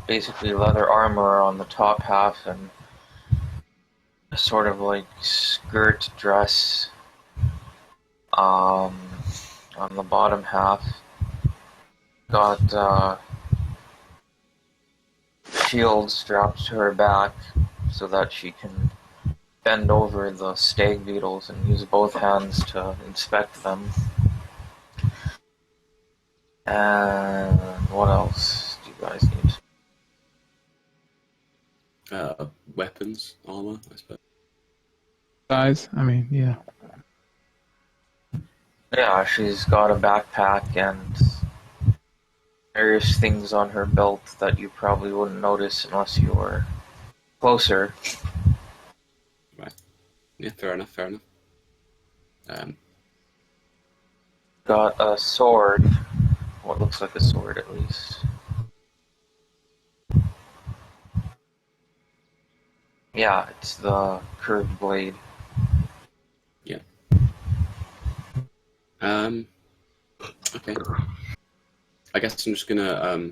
basically leather armor on the top half and a sort of like skirt dress um, on the bottom half. Got shield strapped to her back so that she can bend over the stag beetles and use both hands to inspect them. And what else do you guys need? Weapons, armor, I suppose. Size. I mean, yeah. Yeah, she's got a backpack and various things on her belt that you probably wouldn't notice unless you were closer. Right. Yeah, fair enough, fair enough. Um, Got a sword, what looks like a sword at least. Yeah, it's the curved blade. yeah. Um, okay. I guess I'm just gonna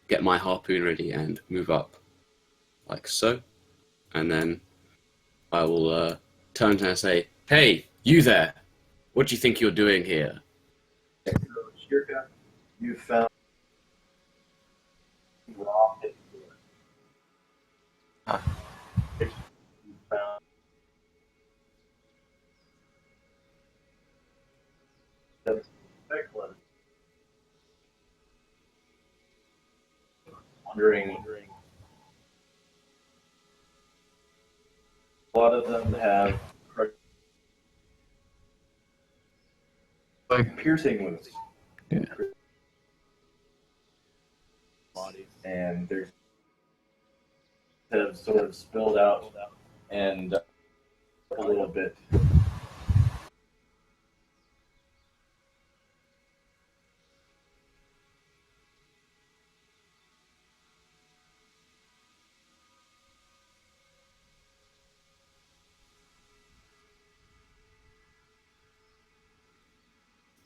get my harpoon ready and move up, like so, and then I will turn to her and say, "Hey, you there! What do you think you're doing here?" So, Shirka, you found raw paperwork. Huh. You found that's excellent. Wondering, a lot of them have Like, piercing wounds. yeah. Bodies, and there's have sort of spilled out and a little bit.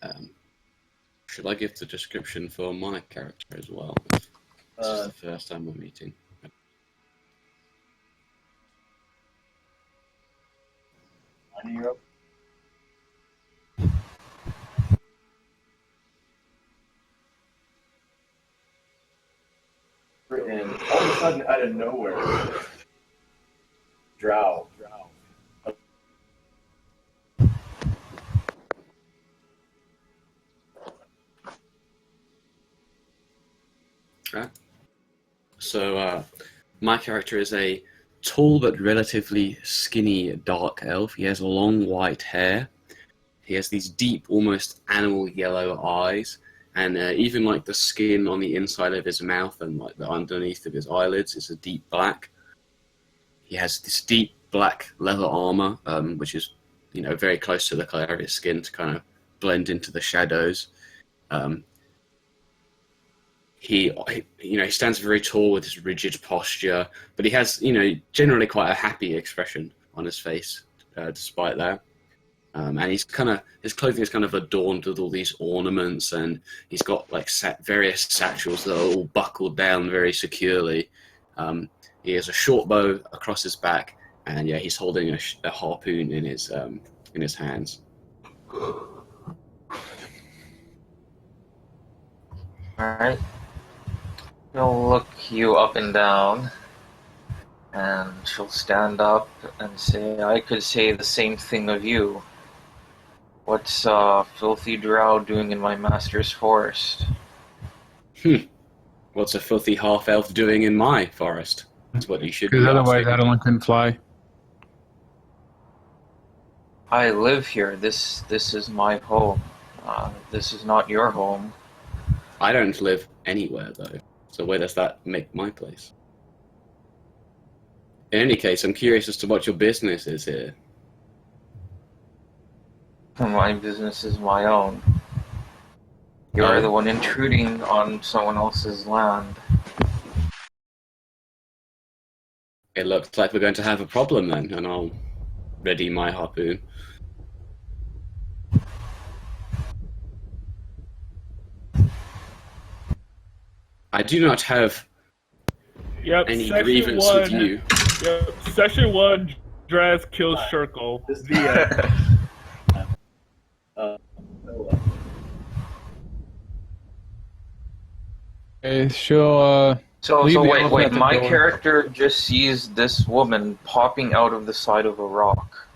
Um, should I give the description for my character as well? This is the first time we're meeting. Lining her up. And all of a sudden, out of nowhere, drow. Right. So, my character is a tall but relatively skinny dark elf. He has long white hair. He has these deep, almost animal yellow eyes, and even like the skin on the inside of his mouth and like the underneath of his eyelids is a deep black. He has this deep black leather armor, which is, very close to the color of his skin to kind of blend into the shadows. Um, he stands very tall with his rigid posture, but he has, generally quite a happy expression on his face, despite that. And his clothing is kind of adorned with all these ornaments, and he's got like various satchels that are all buckled down very securely. He has a short bow across his back, and yeah, he's holding a harpoon in his hands. Alright. She'll look you up and down, and she'll stand up and say, I could say the same thing of you. What's filthy drow doing in my master's forest? What's a filthy half elf doing in my forest? That's what you should Because be otherwise, asking. Adeline couldn't fly. I live here. This is my home. This is not your home. I don't live anywhere though, so where does that make my place? In any case, I'm curious as to what your business is here. My business is my own. You're the one intruding on someone else's land. It looks like we're going to have a problem then, and I'll ready my harpoon. I do not have Yep. Any Session grievance one. with you? Yep. Session 1. Draz kills Shirkle. The end. Okay, she'll So leave the wait, elephant wait. at the My door. character just sees this woman popping out of the side of a rock,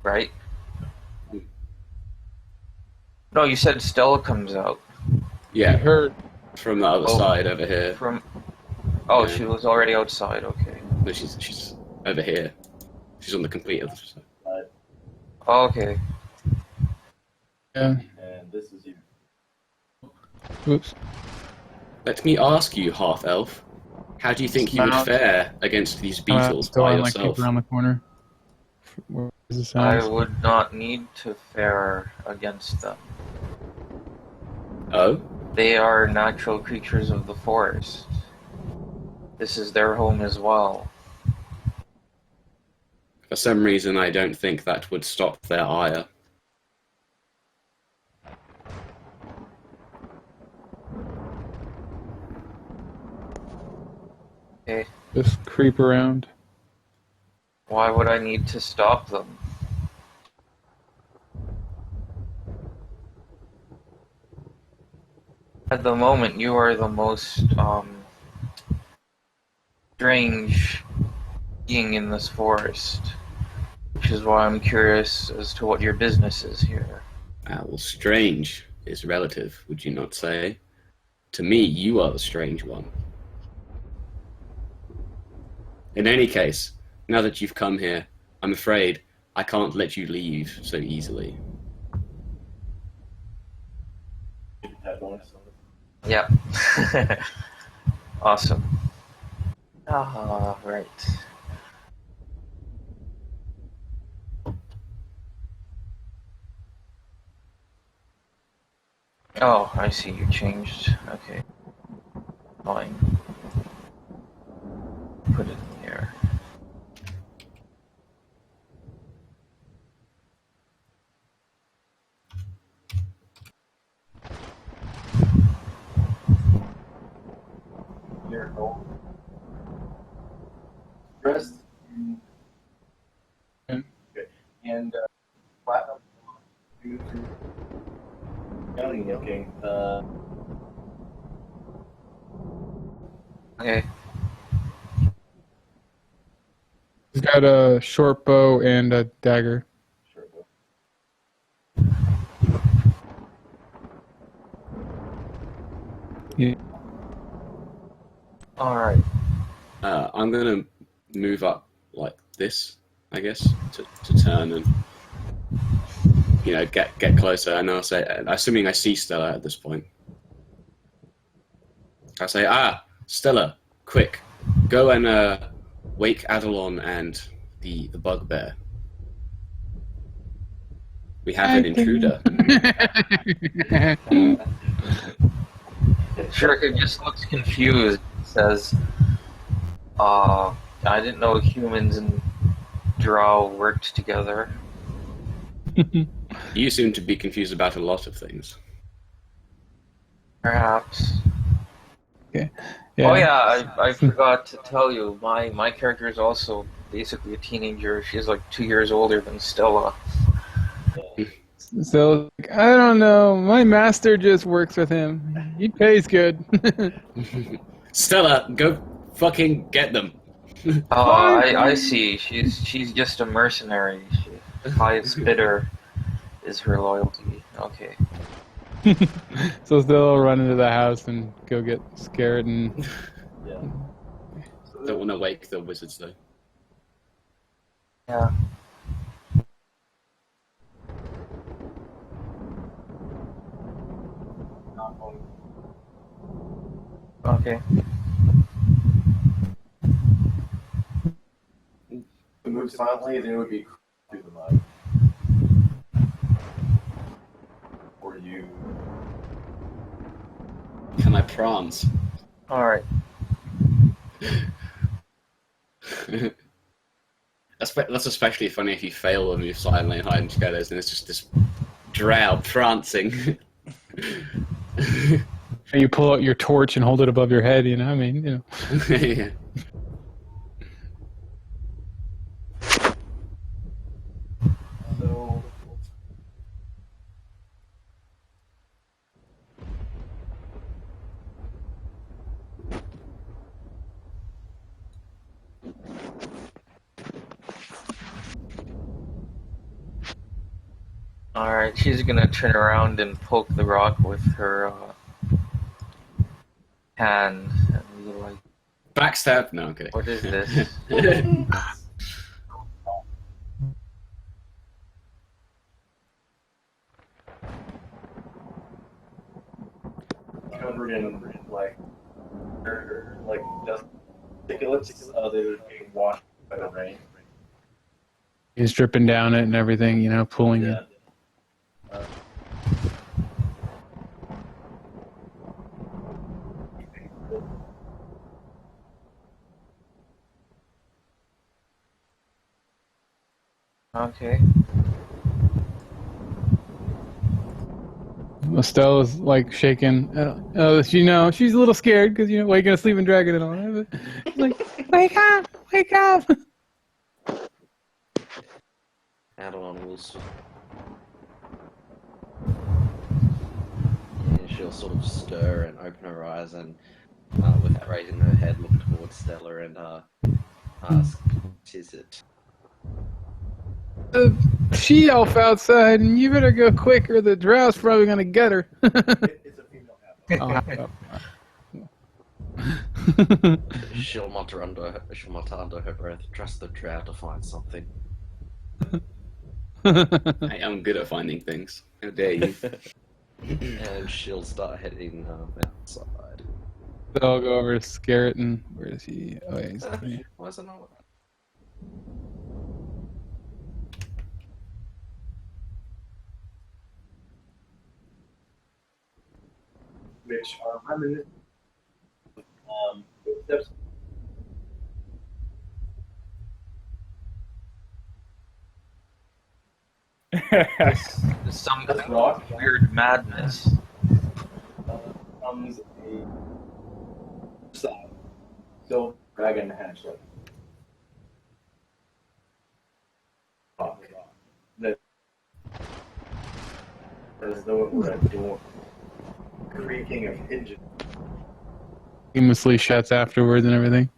right? No, you said Stella comes out Yeah, You heard. from the other Oh. side over here. from. Oh, Yeah. she was already outside. Okay. No, she's over here. She's on the complete other side. Okay. Yeah. And this is you. Oops. Let me ask you, half elf, how do you think you would Mount. fare against these beetles Still by on, like, yourself? peek around the corner. Where is the I sounds? would not need to fare against them. Oh, They are natural creatures of the forest. This is their home as well. for some reason I don't think that would stop their ire. Okay. Just creep around. Why would I need to stop them? At the moment, you are the most strange being in this forest, which is why I'm curious as to what your business is here. Well, strange is relative, would you not say? To me, you are the strange one. In any case, now that you've come here, I'm afraid I can't let you leave so easily. Yeah. Awesome. Right. Oh, I see. You changed. Okay. Fine. Put it in here. Here, go. Dressed in. Okay. Okay. And platinum. Young looking. Okay. He's got a short bow and a dagger. Sure. Yeah. Alright. I'm gonna move up like this, I guess, to turn and get closer. And I'll say, assuming I see Stella at this point, I'll say, Stella, quick, go and wake Adelon and the bugbear. We have an intruder. Shurika just looks confused. Says, I didn't know humans and drow worked together. You seem to be confused about a lot of things. Perhaps. Yeah. Oh yeah, I forgot to tell you, my character is also basically a teenager. She's like 2 years older than Stella. So, like, I don't know. My master just works with him. He pays good. Stella, go fucking get them. Oh, I see. She's just a mercenary. Highest bidder is her loyalty. Okay. So they'll run into the house and go get scared and. Yeah. Don't want to wake the wizards though. Yeah. Not going. Okay. To move silently, then it would be through the mud. Or you. Can I prance? Alright. That's especially funny if you fail to move silently and hide in shadows, and it's just this drow prancing. You pull out your torch and hold it above your head. I mean. Yeah. So, Alright, she's gonna turn around and poke the rock with her hand and be like, Backstab? No, I'm kidding. what is this? covered in like dust particulates, they were being washed by the rain. He's dripping down it and everything. Pulling it. Okay. Estelle's like shaking. She's a little scared because waking a sleeping dragon and all that. She's like, wake up! Adelon will she'll sort of stir and open her eyes and, without raising her head, look towards Stella and ask, "What is it?" She elf outside, and you better go quick, or the drow's probably gonna get her. It's a female She'll mutter under her breath, "Trust the drow to find something." I am good at finding things. How dare you? And she'll start heading outside. So I'll go over to scare it, and where is he? Oh, yeah, he's Why is it not? Which are reminiscent footsteps. Some That's rock. weird madness. Comes a side. So dragon hatchling. Rock. That as though it were a door. Creaking of hinges. famously shuts afterwards and everything.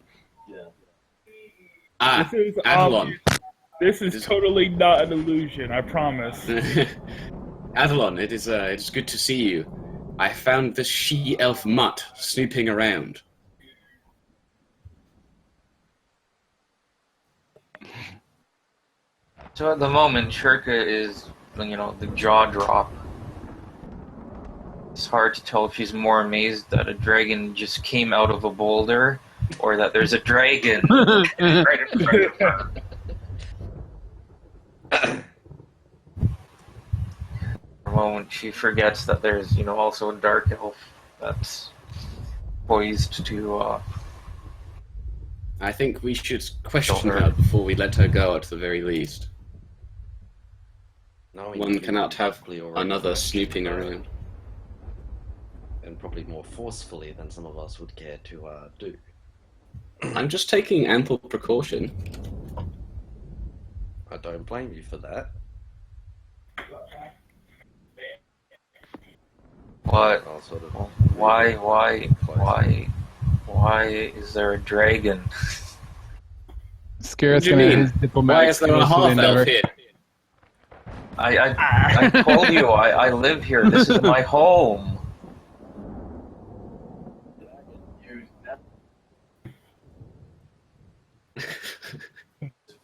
Yeah. This is Adelon. This is totally not an illusion. I promise. Adelon, it is good to see you. I found this she-elf mutt snooping around. So at the moment, Shirka is, the jaw drop. It's hard to tell if she's more amazed that a dragon just came out of a boulder or that there's a dragon right in front of her. For a moment, she forgets that there's, also a dark elf that's poised to, I think we should question Kill her. her before we let her go at the very least. Knowing One you cannot have probably already another questioned snooping her, around. and probably more forcefully than some of us would care to do. I'm just taking ample precaution. I don't blame you for that. what? I'll sort of Why is there a dragon? Scarett's What do gonna you have mean? his diplomatic Why is there a skills, so they never- half-elf here? I told you, I live here. This is my home.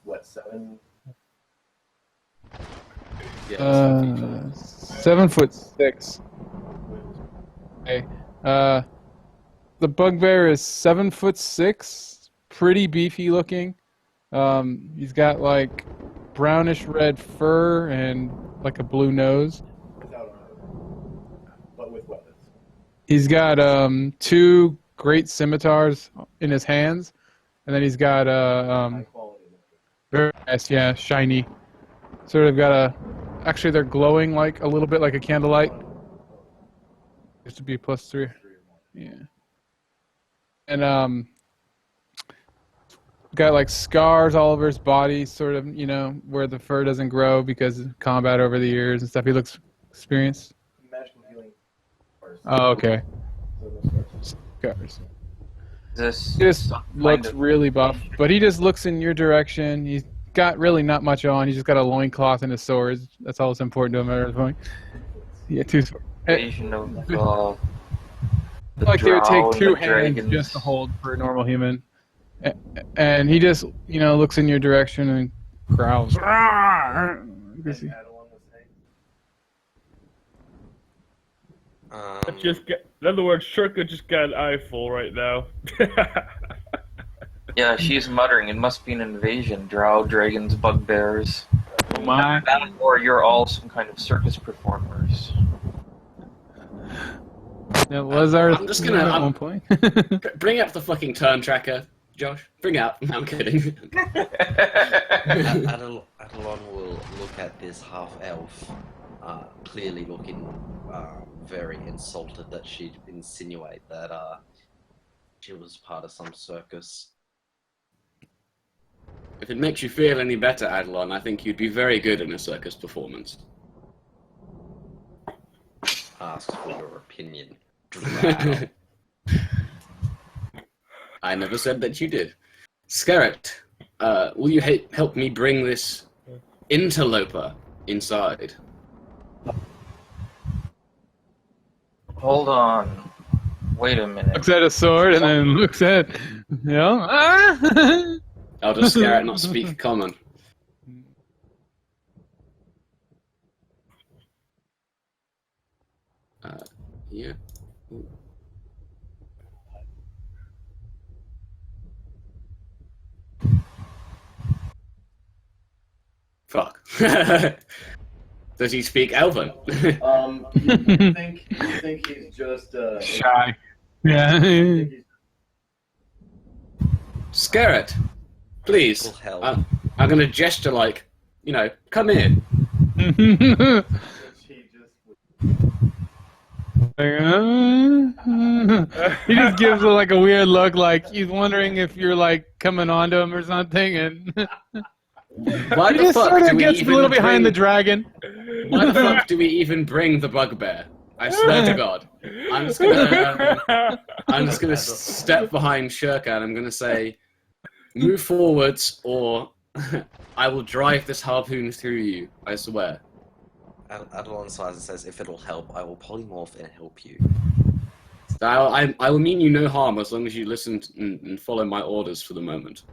What, 7? Yeah, 7'6". Okay. The bugbear is 7'6", pretty beefy looking. He's got like brownish red fur and like a blue nose. Without armor, but with weapons. He's got 2 great scimitars in his hands, and then he's got High quality weapons. very nice, yeah, shiny. Sort of got actually they're glowing like a little bit like a candlelight. Just to be +3. Yeah. And got like scars all over his body, sort of, where the fur doesn't grow because of combat over the years and stuff. He looks experienced. Magical healing. Oh, okay. So those Scars. This He just some looks kind of- really buff, but he just looks in your direction. He's got really not much on. He's just got a loincloth and a sword. That's all that's important to him at this point. Yeah, two swords. invasion of the Like they would take drow and two the hands dragons. just to hold for a normal human. And he just, looks in your direction and growls. Because he- In other words, Shirka just got an eyeful right now. Yeah, she's muttering. It must be an invasion. Drow, dragons, bugbears. Oh my. That, or you're all some kind of circus performers. That was our I'm just gonna- at one point. Bring up the fucking turn tracker, Josh. Bring it up. No, I'm kidding. Adelon will look at this half-elf, clearly looking very insulted that she'd insinuate that she was part of some circus. If it makes you feel any better, Adelon, I think you'd be very good in a circus performance. Asks for your opinion. I never said that you did. Scarrett, will you help me bring this interloper inside? Hold on. Wait a minute. Looks at a sword and then looks at, I'll just Scarrett not speak common. Yeah. Ooh. Fuck. Does he speak Elven? you think he's just Shy. Yeah. Scarrett, please. Will help. I'm gonna gesture like, come in. He just gives her like a weird look, like he's wondering if you're like coming onto him or something, and Why he the just fuck sort do of we gets a even little behind the bring- dragon. Why the fuck do we even bring the bugbear? I swear to God. I'm just gonna step behind Shirka and I'm gonna say, move forwards or I will drive this harpoon through you, I swear. Adelon sighs and says, if it'll help, I will polymorph and help you. I will mean you no harm as long as you listen and follow my orders for the moment.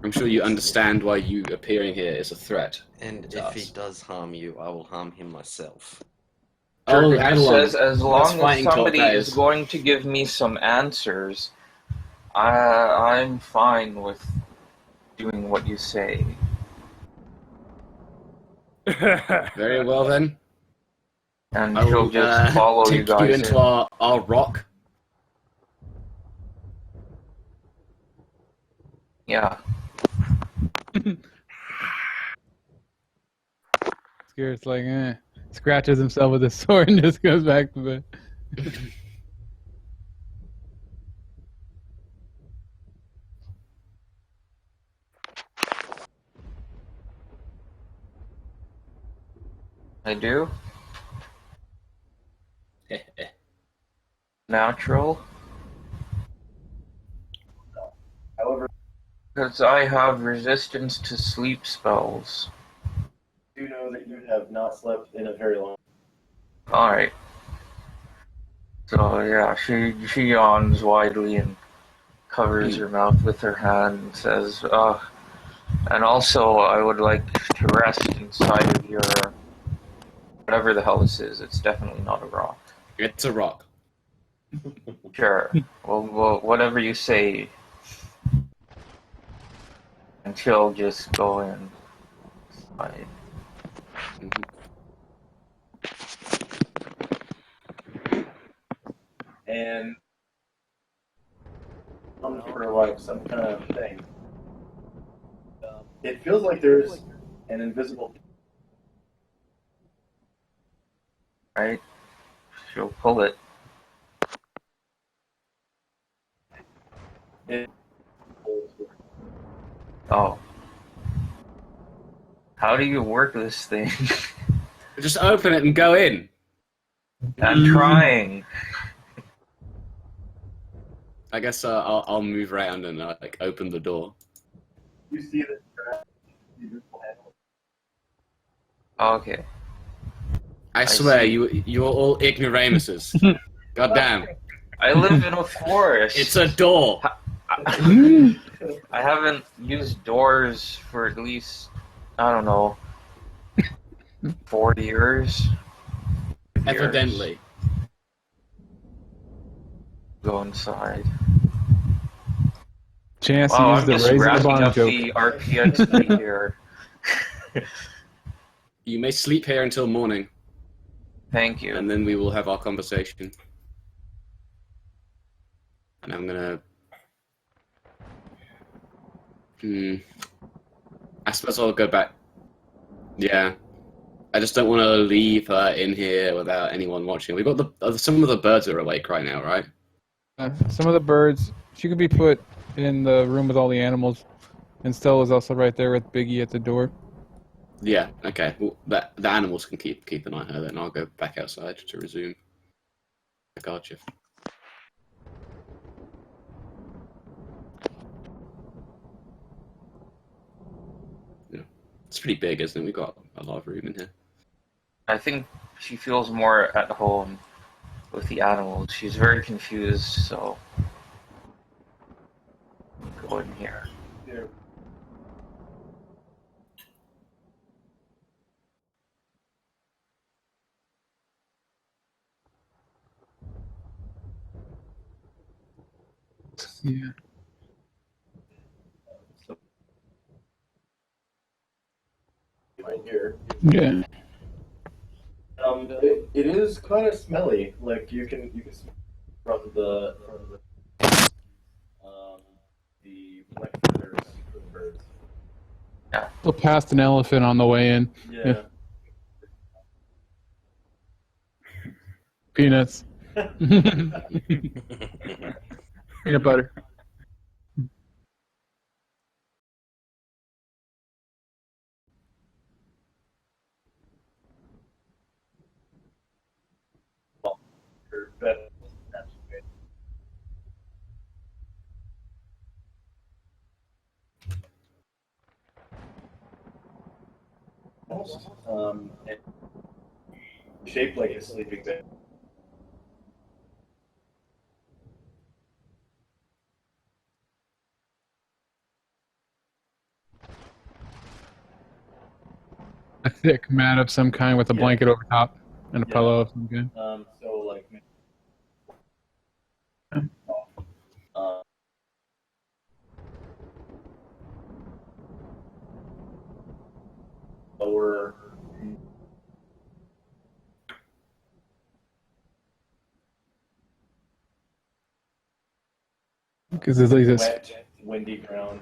I'm sure you understand why you appearing here is a threat. And to if us. he does harm you, I will harm him myself. Oh, It Adelon, says as that's long as fighting talk, somebody guys. is going to give me some answers, I'm fine with doing what you say. Very well then. And I she'll will just follow you take you guys into in. our rock. Yeah. Scared's like, scratches himself with his sword and just goes back to bed. I do. Natural. However, Because I have resistance to sleep spells. you know that you have not slept in a very long Alright. So yeah, she yawns widely and covers her mouth with her hand and says, and also I would like to rest inside of your whatever the hell this is. It's definitely not a rock. It's a rock. Sure. Well, whatever you say. And she'll just go inside. and for like some kind of thing. It feels like there's an invisible. Right? She'll pull it. It- Oh. How do you work this thing? Just open it and go in. I'm trying. I guess I'll move around and like open the door. You see the trap, you just handle Okay. I swear, see. you're all ignoramuses. God damn. I live in a forest. It's a door. I haven't used doors for at least, I don't know, 4 years. Evidently. Go inside. Chance Wow, to use I'm the just raising the racking barn up joke. the RPXP here. You may sleep here until morning, Thank you. and then we will have our conversation. And I'm gonna... I suppose I'll go back. Yeah. I just don't want to leave her in here without anyone watching. We've got some of the birds are awake right now, right? Some of the birds, she could be put in the room with all the animals, and Stella's also right there with Biggie at the door. Yeah, okay. Well, the animals can keep an eye on her, then I'll go back outside to resume the guard shift. Yeah. It's pretty big, isn't it? We've got a lot of room in here. I think she feels more at home with the animals. She's very confused, so go in here. Here. Yeah. Right here. Yeah. It is kind of smelly. Like you can smell from the black feathers for the birds. Still passed an elephant on the way in. Yeah. Peanuts. Peanut butter. Or better. And shaped like a sleeping bag. A thick mat of some kind with a Yeah. blanket over top and a Yeah. pillow of some kind. So like. Lower. Because it's like this. Wet, windy ground.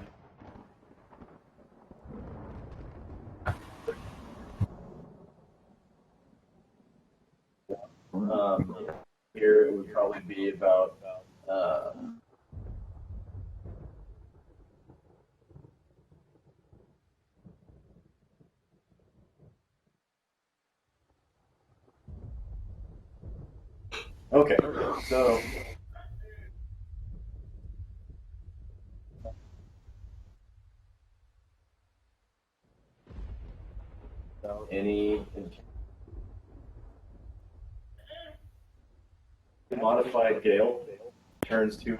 Here it would probably be about okay, so any modified gale turns to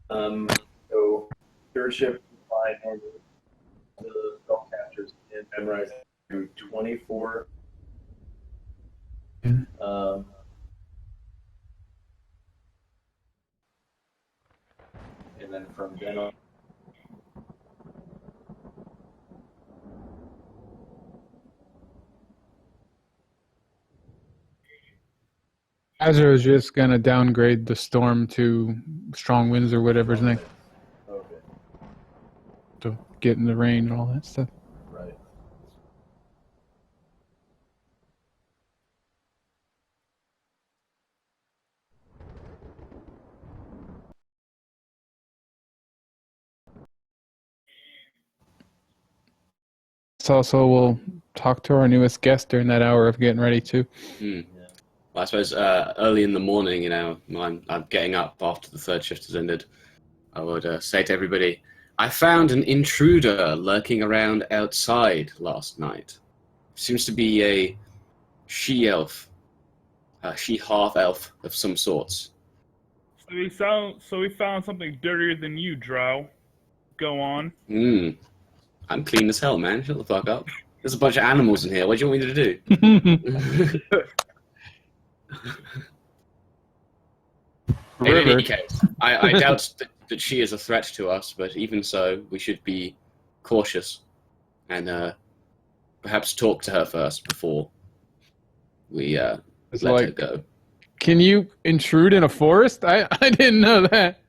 so stewardship by the spellcasters can memorize to 24 and then from then on Azure is just gonna downgrade the storm to strong winds or whatever's next okay, to get in the rain and all that stuff. right. guess also we'll talk to our newest guest during that hour of getting ready too. Well, I suppose early in the morning, when I'm getting up after the third shift has ended, I would say to everybody, I found an intruder lurking around outside last night. Seems to be a she-elf, she-half-elf of some sorts. So we found something dirtier than you, Drow. Go on. I'm clean as hell, man. Shut the fuck up. There's a bunch of animals in here. What do you want me to do? In any case, I doubt that she is a threat to us, but even so, we should be cautious and perhaps talk to her first before we let her go. Can you intrude in a forest? I didn't know that.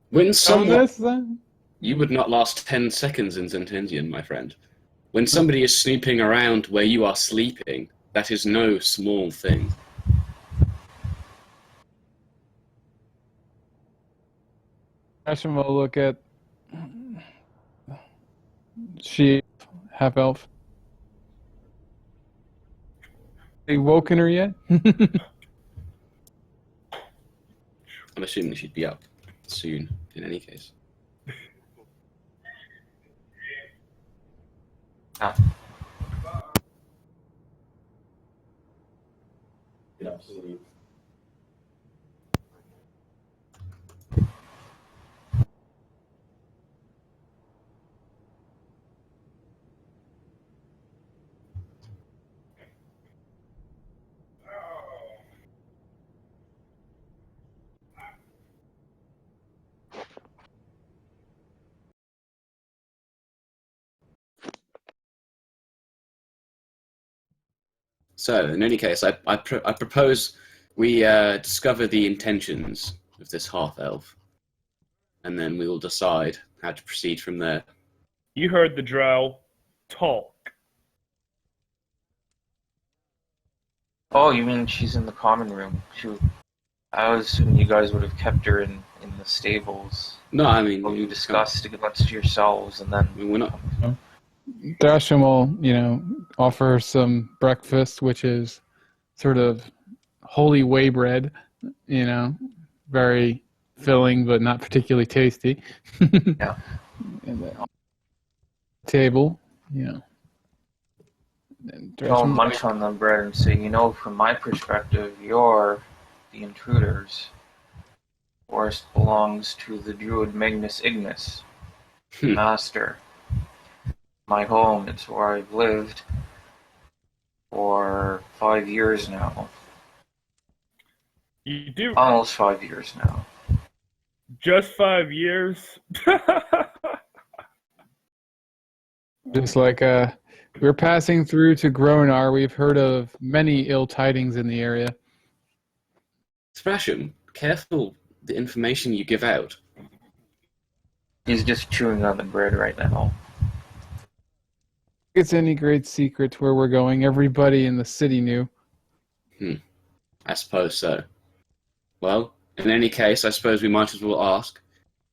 When someone... You would not last 10 seconds in Zentendian, my friend. When somebody is snooping around where you are sleeping, that is no small thing. Ashton will look at she half elf. Have you woken her yet? I'm assuming she'd be up soon, in any case. Sleep. So, in any case, I propose we discover the intentions of this half-elf, and then we will decide how to proceed from there. You heard the Drow talk. Oh, you mean she's in the common room? I was assuming you guys would have kept her in the stables. No, I mean... Well, you discussed amongst yourselves, and then... we're not... Dasham will, offer her some breakfast, which is sort of holy whey bread, very filling but not particularly tasty. Yeah. And then table, I'll munch on the bread and say, from my perspective, you're the intruders. Forest belongs to the druid Magnus Ignis, master. My home, it's where I've lived for 5 years now. You do? Almost 5 years now. Just 5 years? Just like we're passing through to Gronar, we've heard of many ill tidings in the area. Thrasham, careful the information you give out. He's just chewing on the bread right now. It's any great secret where we're going. Everybody in the city knew. I suppose so. Well, in any case, I suppose we might as well ask.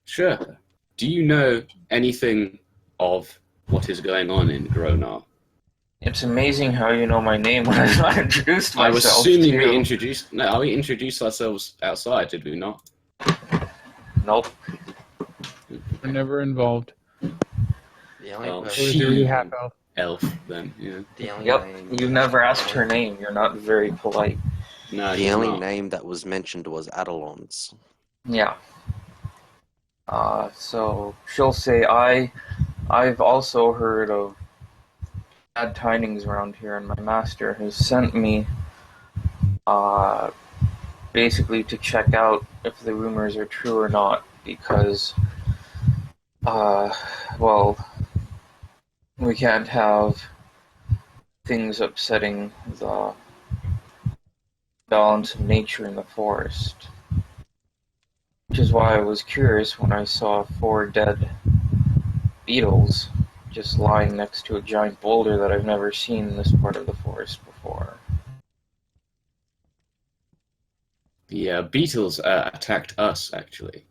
Sure. Do you know anything of what is going on in Gronar? It's amazing how you know my name when I've not introduced myself. I was assuming we introduced ourselves outside, did we not? Nope. We're never involved. The only elf, then, yeah. The only Yep, name, you never asked her name. You're not very polite. No, the only name that was mentioned was Adelon's. Yeah. So she'll say, I've also heard of bad tidings around here, and my master has sent me basically to check out if the rumors are true or not, because we can't have things upsetting the balance of nature in the forest. Which is why I was curious when I saw 4 dead beetles just lying next to a giant boulder that I've never seen in this part of the forest before. The beetles attacked us, actually.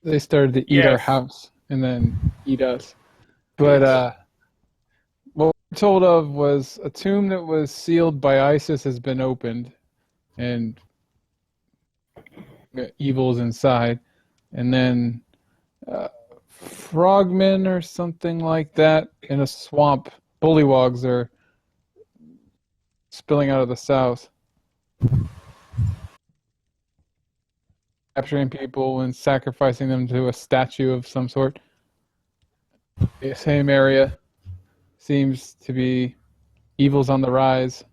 They started to eat our house, and then He does. But what we're told of was a tomb that was sealed by ISIS has been opened, and evil's inside. And then frogmen or something like that in a swamp. Bullywogs are spilling out of the south, capturing people and sacrificing them to a statue of some sort. The same area seems to be evil's on the rise.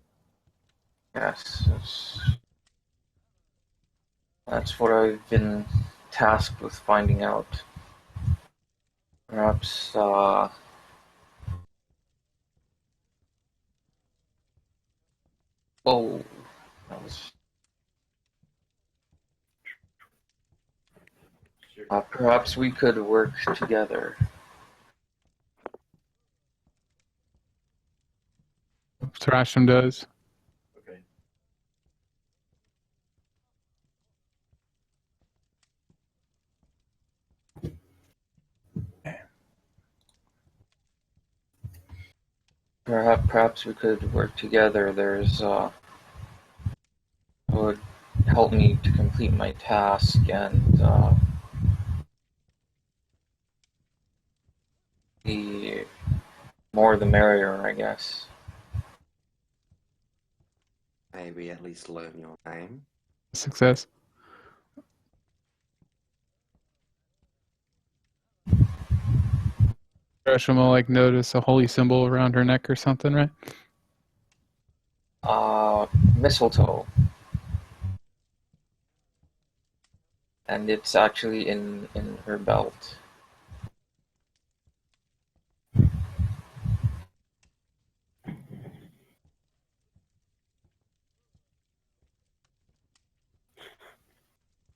Yes, that's what I've been tasked with finding out. Perhaps, oh, that was. Perhaps we could work together. Thrasham does. Okay. Perhaps we could work together. There's would help me to complete my task, and the more the merrier, I guess. Maybe at least learn your name. Success. Thrasham will like notice a holy symbol around her neck or something, right? Mistletoe. And it's actually in her belt.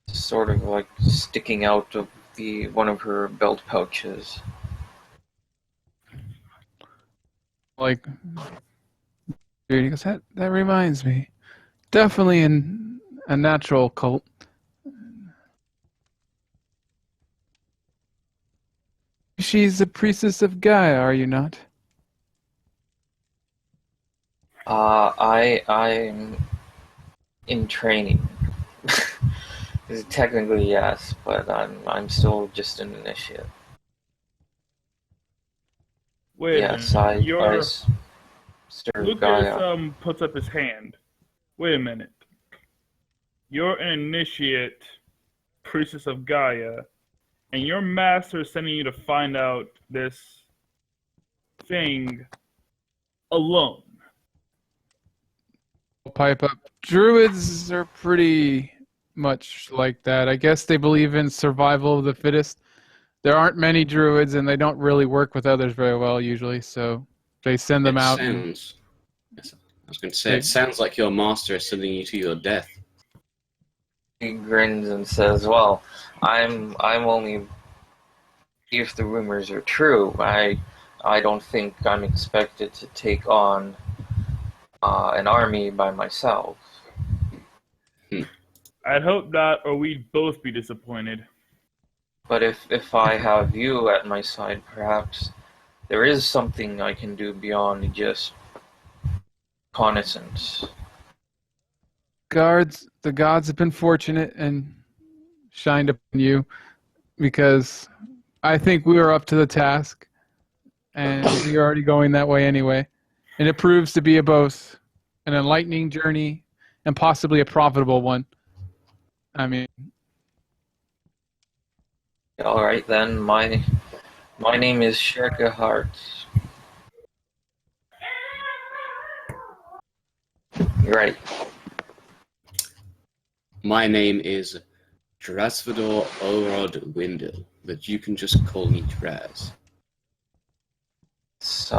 Sort of like sticking out of one of her belt pouches. Like, dude, he goes, that reminds me. Definitely a natural cult. She's the priestess of Gaia, are you not? I'm in training. Technically, yes, but I'm still just an initiate. Wait Yes, a minute. I serve Gaia. Lucas puts up his hand. Wait a minute. You're an initiate, priestess of Gaia, and your master is sending you to find out this thing alone. Pipe up. Druids are pretty much like that. I guess they believe in survival of the fittest. There aren't many druids, and they don't really work with others very well usually, so they send them out. I was going to say, it sounds like your master is sending you to your death. He grins and says, "Well, I'm only if the rumors are true. I don't think I'm expected to take on an army by myself." I'd hope not, or we'd both be disappointed. But if I have you at my side, perhaps there is something I can do beyond just reconnaissance. The gods have been fortunate and shined upon you, because I think we were up to the task, and we're already going that way anyway. And it proves to be both an enlightening journey and possibly a profitable one. I mean, All right then. My name is Sherka Hart. You're right. My name is Drasvador Orod Windle, but you can just call me Draz. It's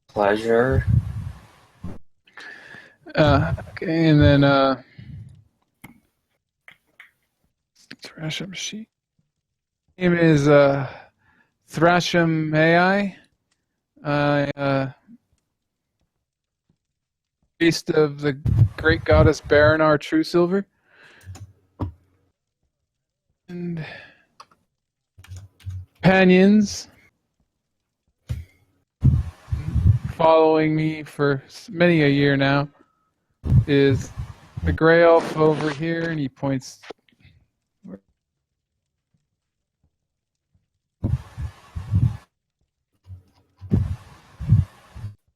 pleasure. okay, and then Thrasham sheet. Name is Thrasham AI. Priest of the great goddess Baranar True Silver. And companions following me for many a year now is the gray elf over here, and he points.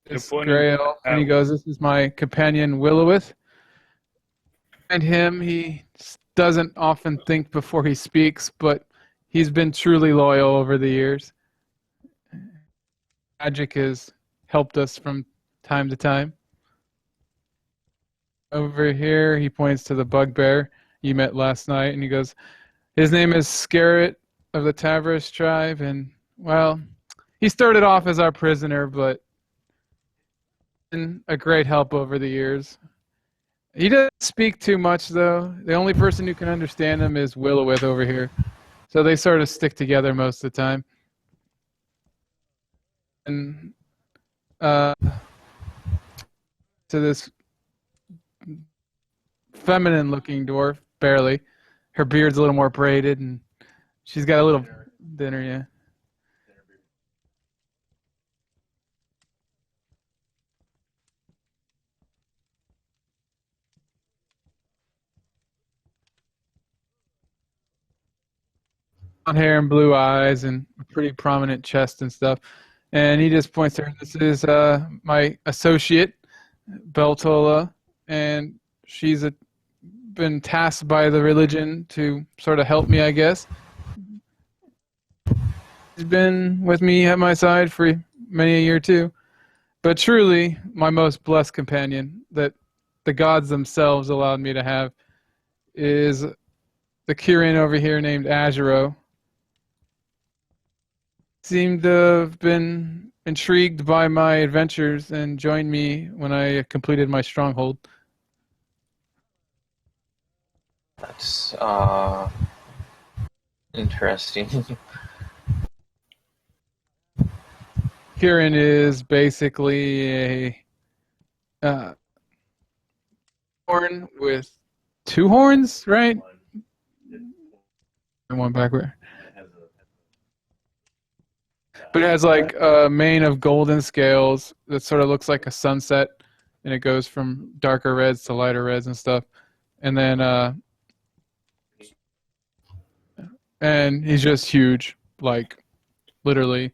This gray elf, and he goes, "This is my companion Willowith." And him, he doesn't often think before he speaks, but he's been truly loyal over the years. Magic has helped us from time to time. Over here, he points to the bugbear you met last night, and he goes, his name is Scarret of the Tavros tribe, and, well, he started off as our prisoner, but been a great help over the years. He doesn't speak too much, though. The only person who can understand him is Willowith over here. So they sort of stick together most of the time. And to this feminine-looking dwarf, barely. Her beard's a little more braided, and she's got a little thinner, yeah. Blonde hair and blue eyes and a pretty prominent chest and stuff. And he just points to her. This is my associate, Beltola, and she's been tasked by the religion to sort of help me, I guess. She's been with me at my side for many a year too. But truly, my most blessed companion that the gods themselves allowed me to have is the Kirin over here named Azuro. Seemed to have been intrigued by my adventures and joined me when I completed my stronghold. That's interesting. Kirin is basically a horn with two horns, right? One backward. But it has like a mane of golden scales that sort of looks like a sunset, and it goes from darker reds to lighter reds and stuff. And then, and he's just huge, like literally,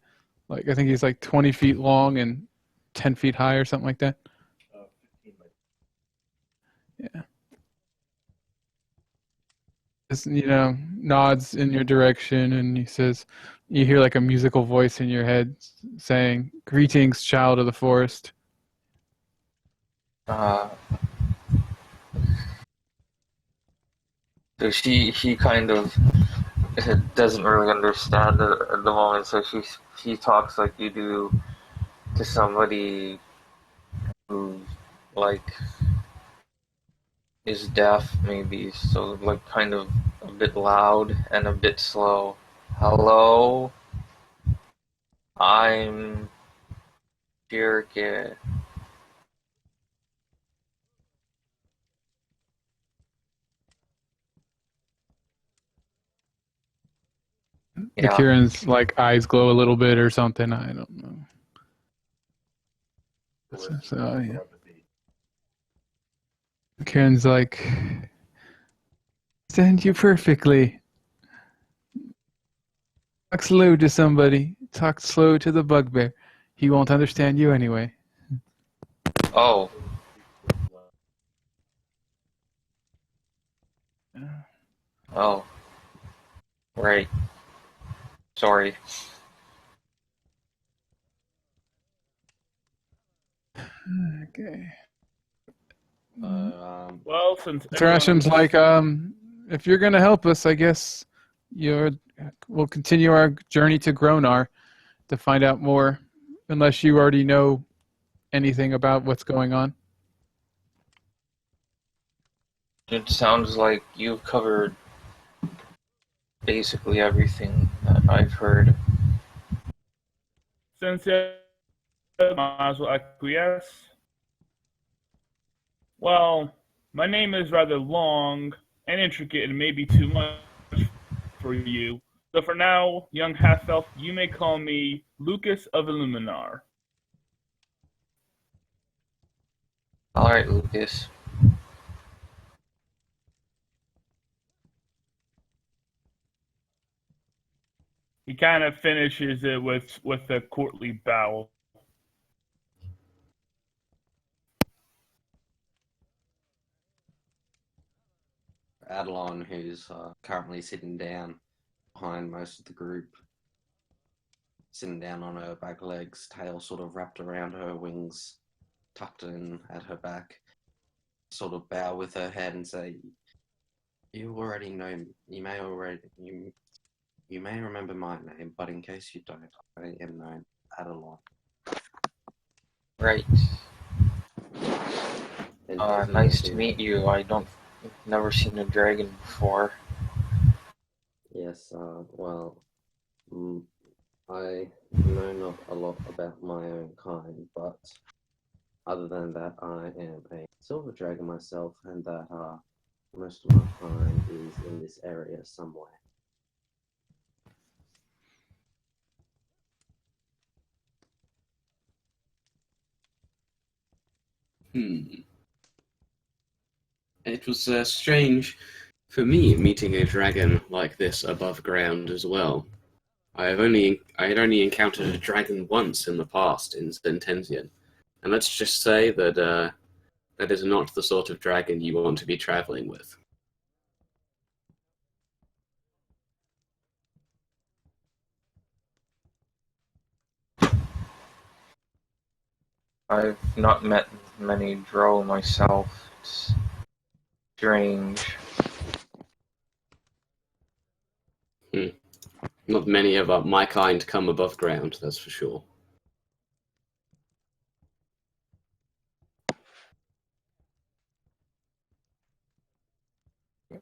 like I think he's like 20 feet long and 10 feet high or something like that. Yeah. Just, nods in your direction, and he says, you hear like a musical voice in your head saying, "Greetings, child of the forest." So she kind of doesn't really understand it at the moment, so she talks like you do to somebody who like is deaf, maybe, so like kind of a bit loud and a bit slow. Hello, I'm Jirke. The Kirin's like eyes glow a little bit or something. I don't know. So yeah. Kirin's like, "Understand you perfectly. Talk slow to somebody. Talk slow to the bugbear. He won't understand you anyway." Oh. Oh. Right. Sorry. Okay. Well, since Thrasham's like, if you're gonna help us, I guess we'll continue our journey to Gronar to find out more, unless you already know anything about what's going on. It sounds like you've covered basically everything that I've heard. Since you might as well acquiesce. Well, my name is rather long and intricate and maybe too much for you, So for now, young half-elf, you may call me Lucas of Illuminar. All right, Lucas. He kind of finishes it with a courtly bow. Adelon, who's currently sitting down behind most of the group, sitting down on her back legs, tail sort of wrapped around her wings, tucked in at her back, sort of bow with her head and say, "You already know. You may remember my name, but in case you don't, I am known Adelon." Right. Nice to meet you. Never seen a dragon before. Yes, well, I know not a lot about my own kind, but other than that, I am a silver dragon myself, and that most of my time is in this area somewhere. It was strange for me meeting a dragon like this above ground as well. I had only encountered a dragon once in the past in Centensian, and let's just say that that is not the sort of dragon you want to be traveling with. I've not met many drow myself. It's strange. Not many of my kind come above ground, that's for sure.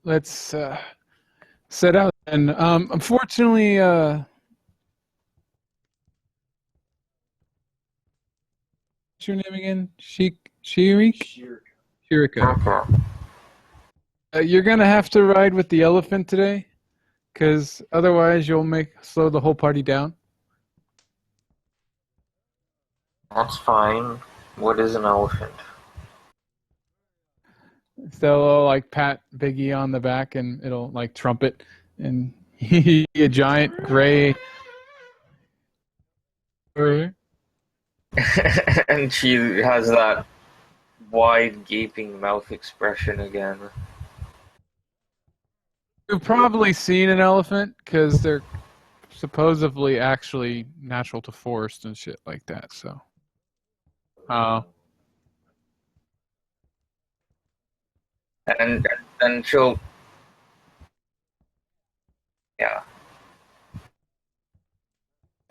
Let's set out. And unfortunately, what's your name again? Shirika? Okay. You're gonna have to ride with the elephant today, because otherwise you'll slow the whole party down. That's fine. What is an elephant? They'll like pat Biggie on the back, and it'll like trumpet, and a giant gray. And she has that wide gaping mouth expression again. You've probably seen an elephant because they're supposedly actually natural to forest and shit like that. So, And then she'll, yeah.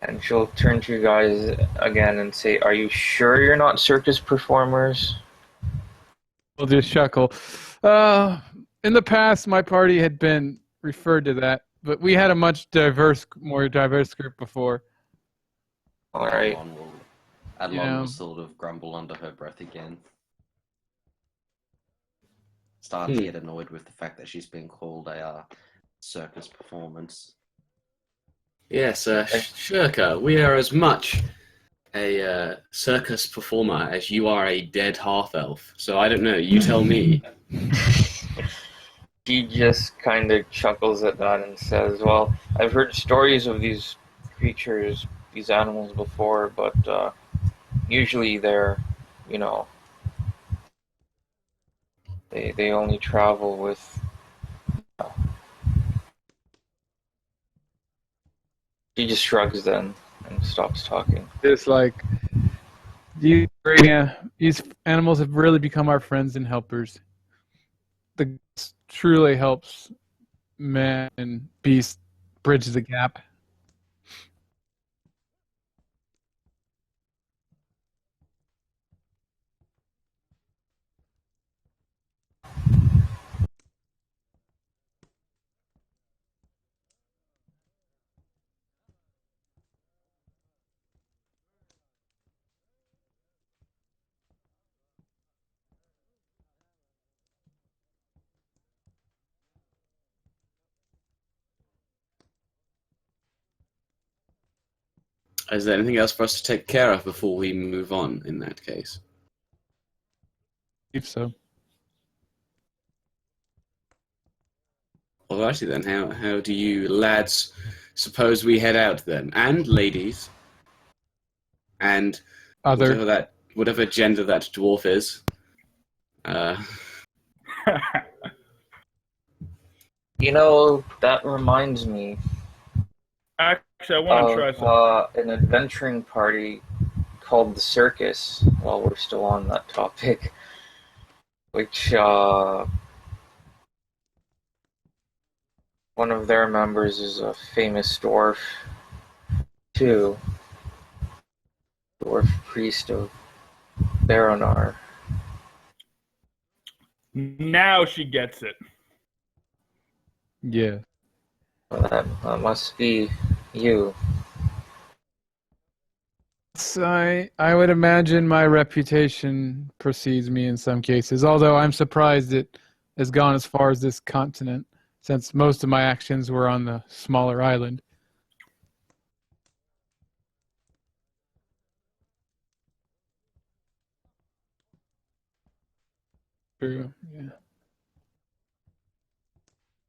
And she'll turn to you guys again and say, "Are you sure you're not circus performers?" we'll just chuckle. In the past, my party had been referred to that, but we had a more diverse group before. All right. Adelon will sort of grumble under her breath again. Starting to get annoyed with the fact that she's been called a circus performance. Yes, Shirka, we are as much a circus performer as you are a dead half-elf. So I don't know, you tell me. She just kind of chuckles at that and says, "Well, I've heard stories of these creatures, these animals before, but usually they're, you know, they only travel with." She just shrugs then and stops talking. Just like these animals have really become our friends and helpers. The gods truly helps man and beast bridge the gap. Is there anything else for us to take care of before we move on in that case? If so. Well, actually, then, how do you lads suppose we head out then? And ladies, and Other. whatever gender that dwarf is. You know, that reminds me Actually, I want to try of something. an adventuring party called the Circus, while we're still on that topic, which one of their members is a famous dwarf, too. Dwarf priest of Baronar. Now she gets it. Yeah. Well, that must be you. So I would imagine my reputation precedes me in some cases, although I'm surprised it has gone as far as this continent, since most of my actions were on the smaller island. True, yeah.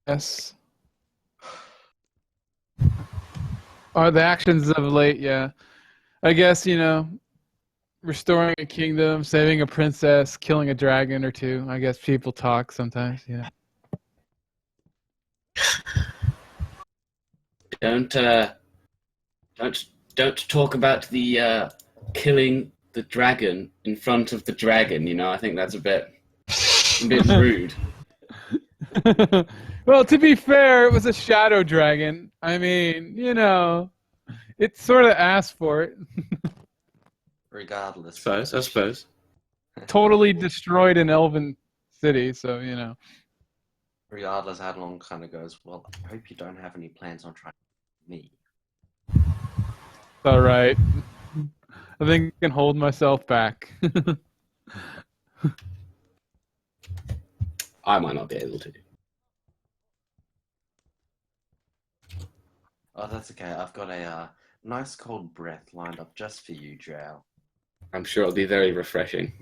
Yes. The actions of late, yeah. I guess, restoring a kingdom, saving a princess, killing a dragon or two. I guess people talk sometimes, Don't talk about the killing the dragon in front of the dragon. I think that's a bit rude. Well, to be fair, it was a shadow dragon. I mean, it sort of asked for it. Regardless. I suppose. Totally destroyed an elven city, so, Regardless, Adlon kind of goes, well, I hope you don't have any plans on trying me. It's all right. I think I can hold myself back. I might not be able to. Oh, that's okay. I've got a nice cold breath lined up just for you, Drow. I'm sure it'll be very refreshing.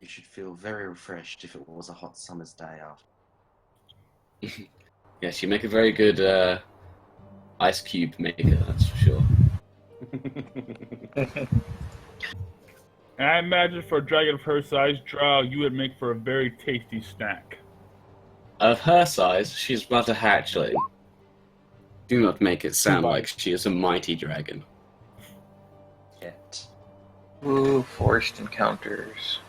You should feel very refreshed if it was a hot summer's day after. Yes, you make a very good ice cube maker, that's for sure. And I imagine for a dragon of her size, Drow, you would make for a very tasty snack. Of her size, she's but a hatchling. Do not make it sound like she is a mighty dragon. Yet. Ooh, forced encounters.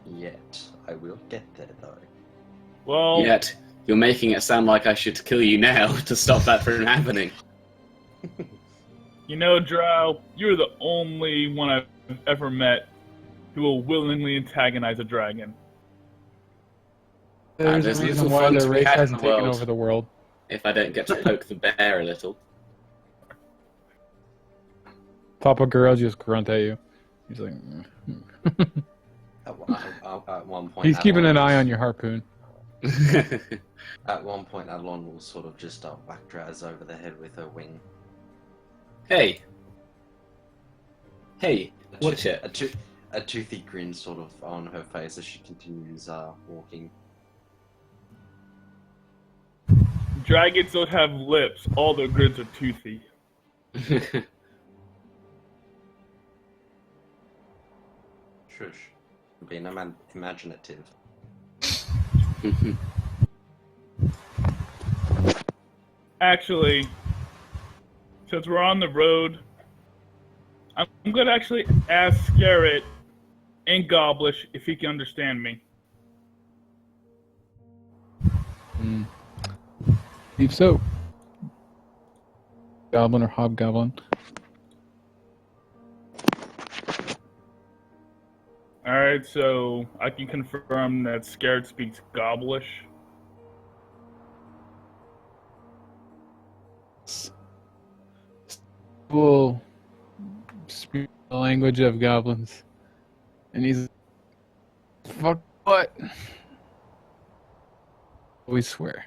Yet. I will get there, though. Well, Yet, you're making it sound like I should kill you now to stop that from happening. you know, Drow, you're the only one I've ever met who will willingly antagonize a dragon. There's there's a reason little why fun their to be race had in hasn't the taken world. over the world. If I don't get to poke the bear a little. Papa Girl just grunt at you. He's like, At one point, he's keeping Adlon an eye will- on your harpoon. At one point, Adlon will sort of just whack Draz over the head with her wing. Hey, watch it. A toothy grin sort of on her face as she continues walking. Dragons don't have lips. All their grins are toothy. Shush. Being imaginative. Actually, since we're on the road, I'm gonna actually ask Garrett in Goblish if he can understand me. If so. Goblin or hobgoblin. Alright, so I can confirm that Scared speaks Goblish. will speak the language of goblins. And he's fuck what? We swear.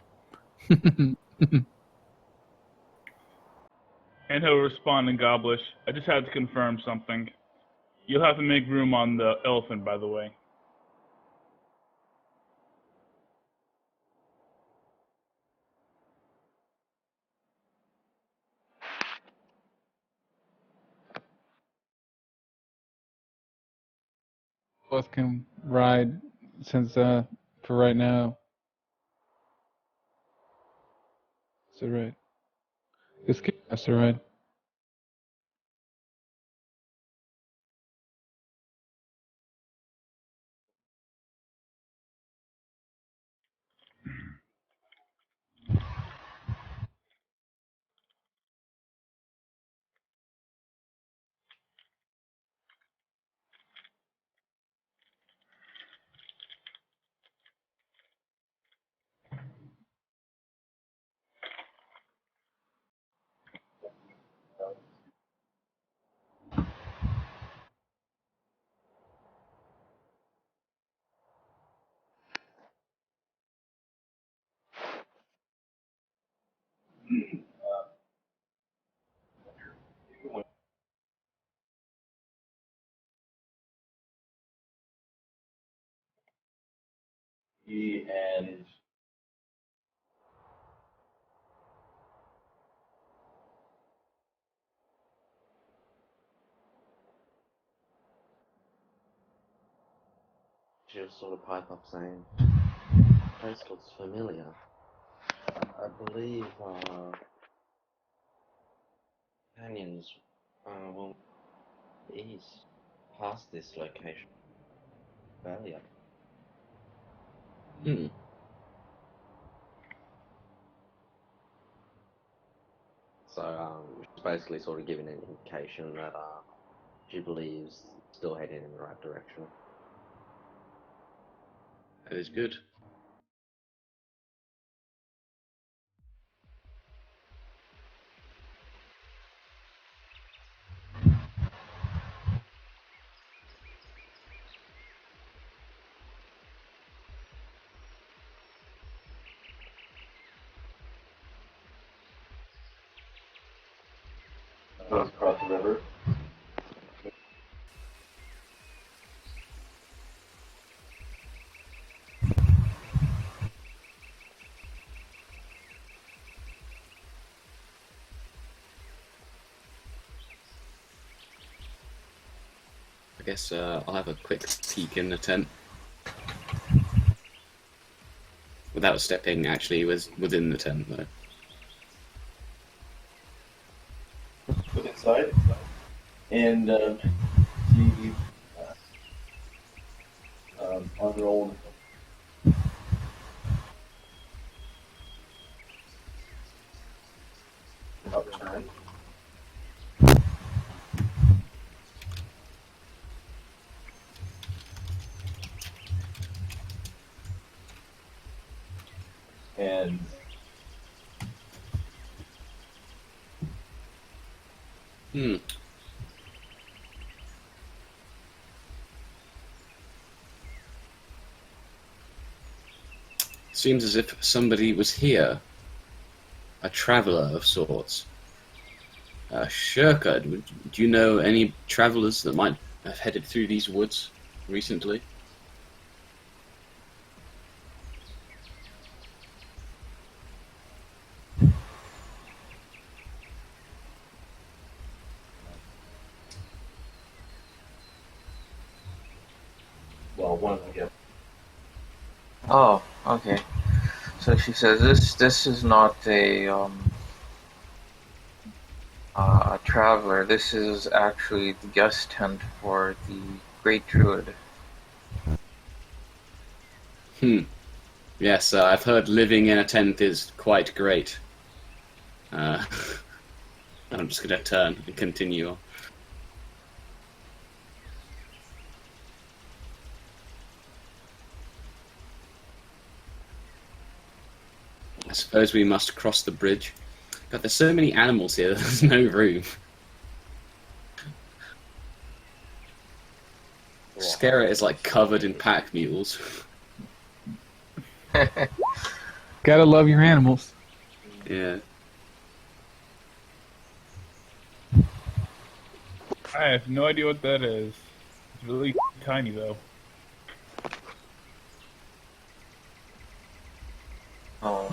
And he'll respond in Goblish. I just had to confirm something. You'll have to make room on the elephant, by the way. Both can ride since for right now. Is that right? This kid has to ride. And She'll sort of pipe up saying, place looks familiar. I believe canyons will east past this location. Valley up. Hmm. So she's basically sort of giving an indication that she believes still heading in the right direction. That is good. goes across the river. I guess I'll have a quick peek in the tent. Without stepping, actually, within the tent, though. Look inside, and see on their old upturn. And Hmm. Seems as if somebody was here. A traveller of sorts. Shirka, do you know any travellers that might have headed through these woods recently? well, one of them gets. Oh, okay. So she says this is not a traveler. This is actually the guest tent for the Great Druid. Yes, I've heard living in a tent is quite great. I'm just going to turn and continue on. I suppose we must cross the bridge. God, there's so many animals here. There's no room. Skara is like covered in pack mules. Gotta love your animals. Yeah. I have no idea what that is. It's really tiny though. Oh.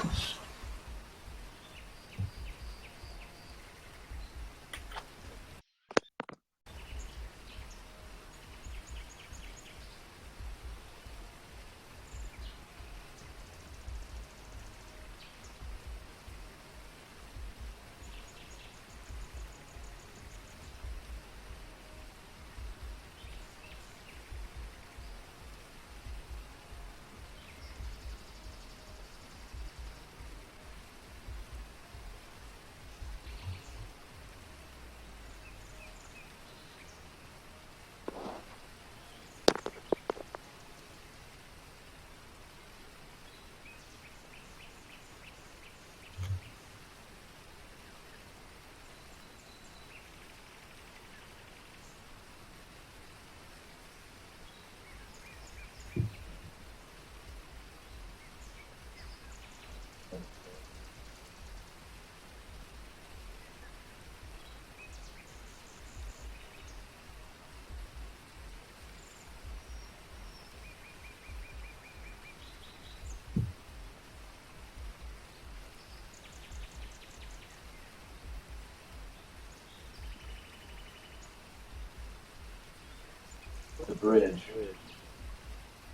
The bridge.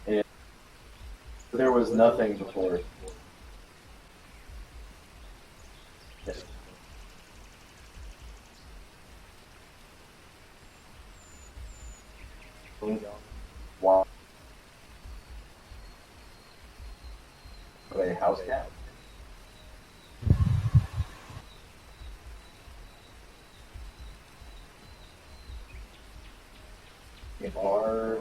And there was nothing before. Wow. A house cat. A bar.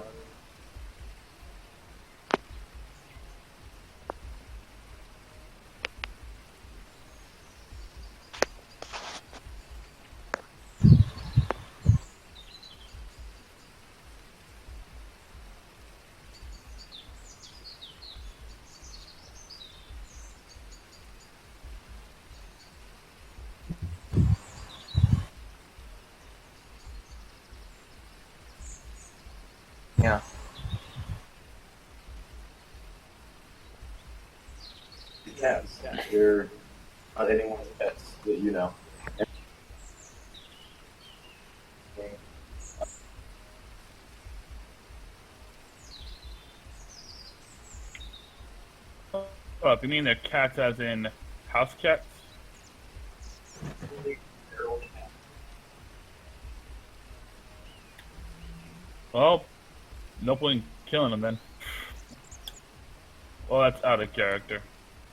Yeah. Cats. They're not anyone's pets that you know. Oh, you mean they're cats as in house cats? Well, no point in killing them then. Well, that's out of character.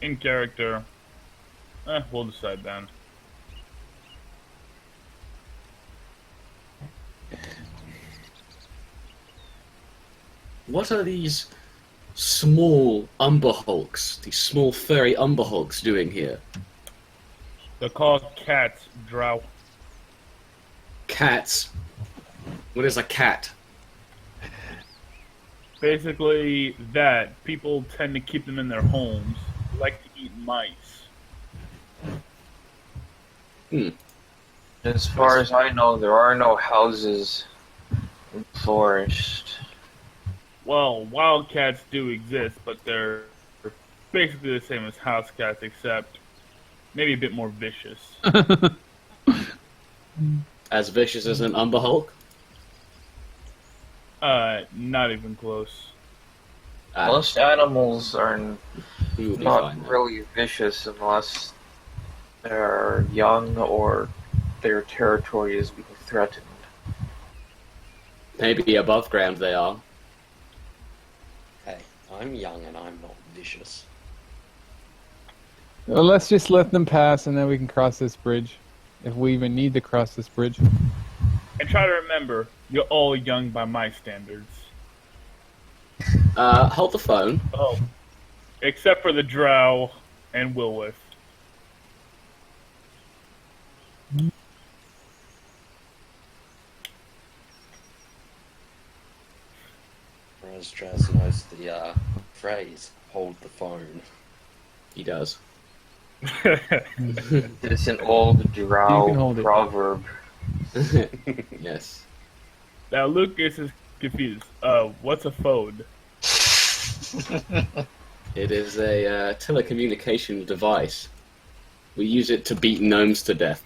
In character, we'll decide then. What are these small Umber Hulks, these small furry Umber Hulks doing here? They're called cats, drow. Cats? What is a cat? Basically, that people tend to keep them in their homes. They like to eat mice. As far as I know, there are no houses in the forest. Well, wildcats do exist, but they're basically the same as house cats, except maybe a bit more vicious. As vicious as an Umber Hulk? Not even close. Most animals are We will be not fine. really vicious unless they're young or their territory is being threatened. Maybe above ground they are. Hey, I'm young and I'm not vicious. Well, let's just let them pass, and then we can cross this bridge, if we even need to cross this bridge. And try to remember, you're all young by my standards. Hold the phone. Oh, except for the drow and Wilwith. Whereas Draz knows the phrase, hold the phone. He does. It's an old drow hold it. proverb. Yes. Now Lucas is confused. What's a phone? It is a telecommunication device. We use it to beat gnomes to death.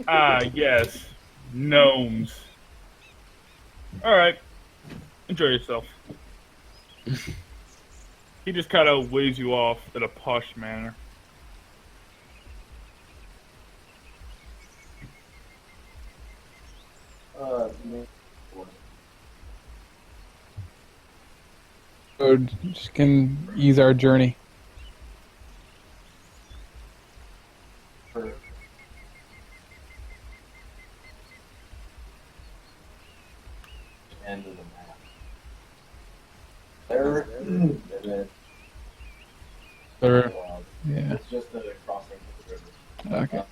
Ah, yes. Gnomes. Alright. Enjoy yourself. He just kind of waves you off in a posh manner. So just can ease our journey. End of the map. There, and then Or, yeah. it's just a crossing of the river. Okay.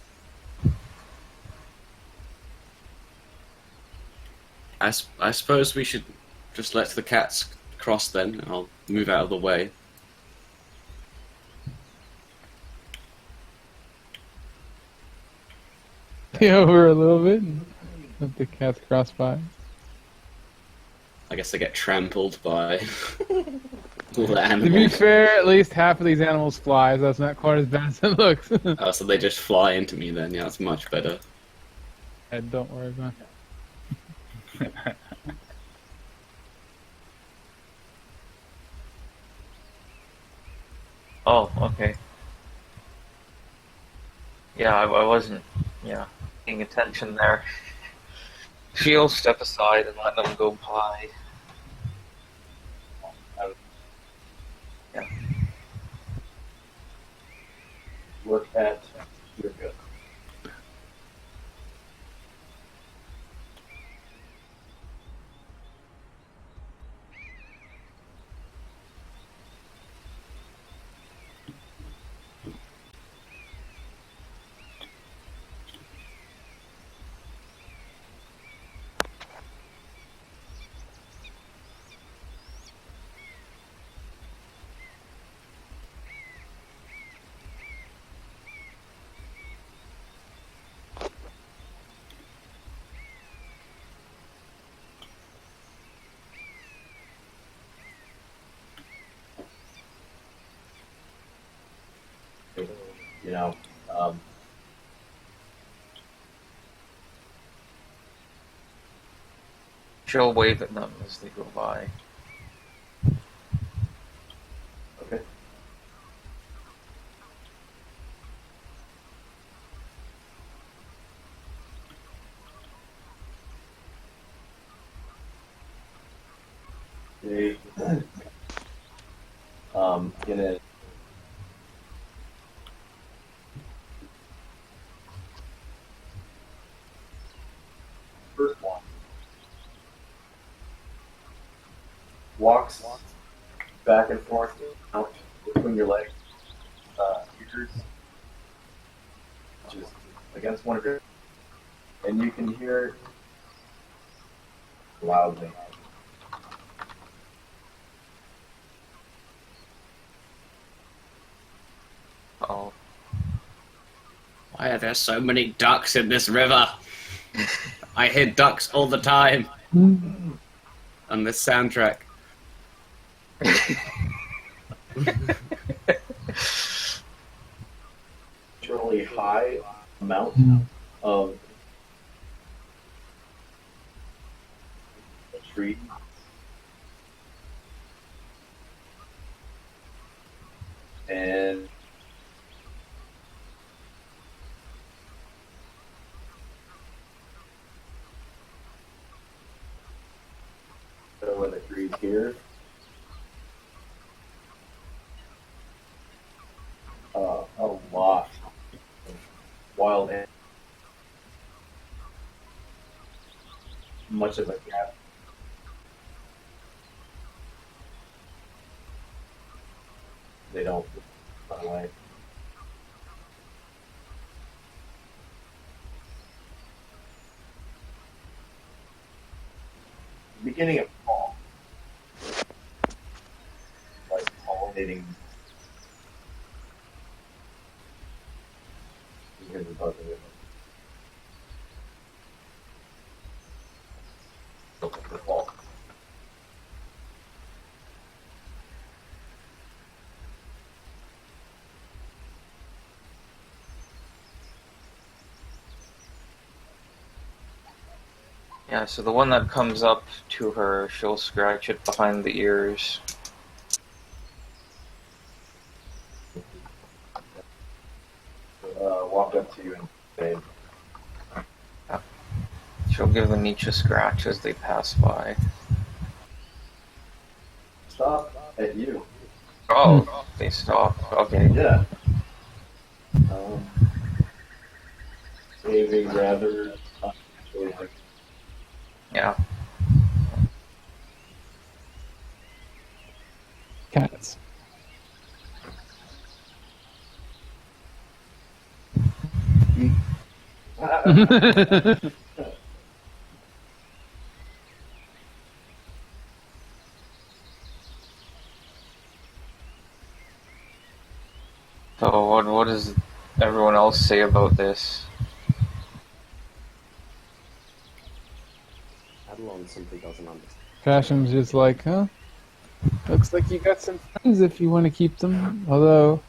I suppose we should just let the cats cross then. I'll move out of the way. Over a little bit. And let the cats cross by. I guess they get trampled by all the To be animals. fair, at least half of these animals fly, so that's not quite as bad as it looks. Oh, so they just fly into me then. Yeah, that's much better. And don't worry about it. Oh, okay. Yeah, I wasn't, paying attention there. She'll step aside and let them go by. Look at your good. You know, She'll wave at them as they go by. okay. They, in a first one walks back and forth out between your legs, ears, which is against one of your, and you can hear loudly. Oh, Why are there so many ducks in this river? I hear ducks all the time on this soundtrack. Naturally high amount of tree. And so when the trees here, a lot of wild animals, much of a cat. They don't run away. beginning of fall, like pollinating. You hear the buzzing of the fall. Yeah, so the one that comes up to her, she'll scratch it behind the ears. Walk up to you and say, She'll give them each a scratch as they pass by. "Stop at you." Oh, they stop. Okay. Yeah. Behaving rather unnaturally. Yeah. Cats. So what does everyone else say about this? Adelon simply doesn't understand. Pasham's just like, huh? Looks like you got some friends if you want to keep them. Although,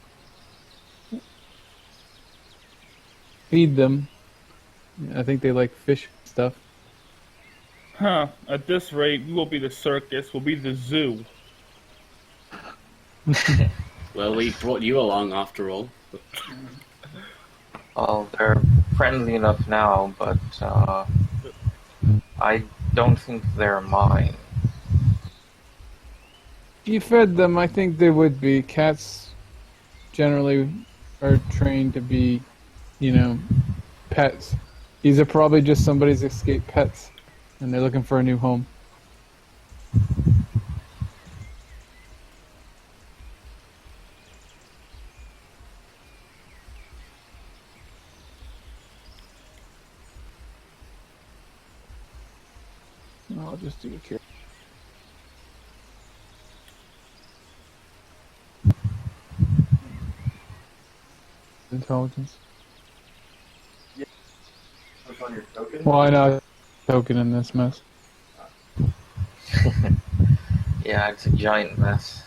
feed them. I think they like fish and stuff. Huh. At this rate, we will be the circus. We'll be the zoo. Well, we brought you along after all. Well, they're friendly enough now, but I don't think they're mine. If you fed them, I think they would be. Cats generally are trained to be, pets. These are probably just somebody's escaped pets, and they're looking for a new home. I'll just do a care. Intelligence. What's on your token? Well, I know token in this mess. Yeah, it's a giant mess.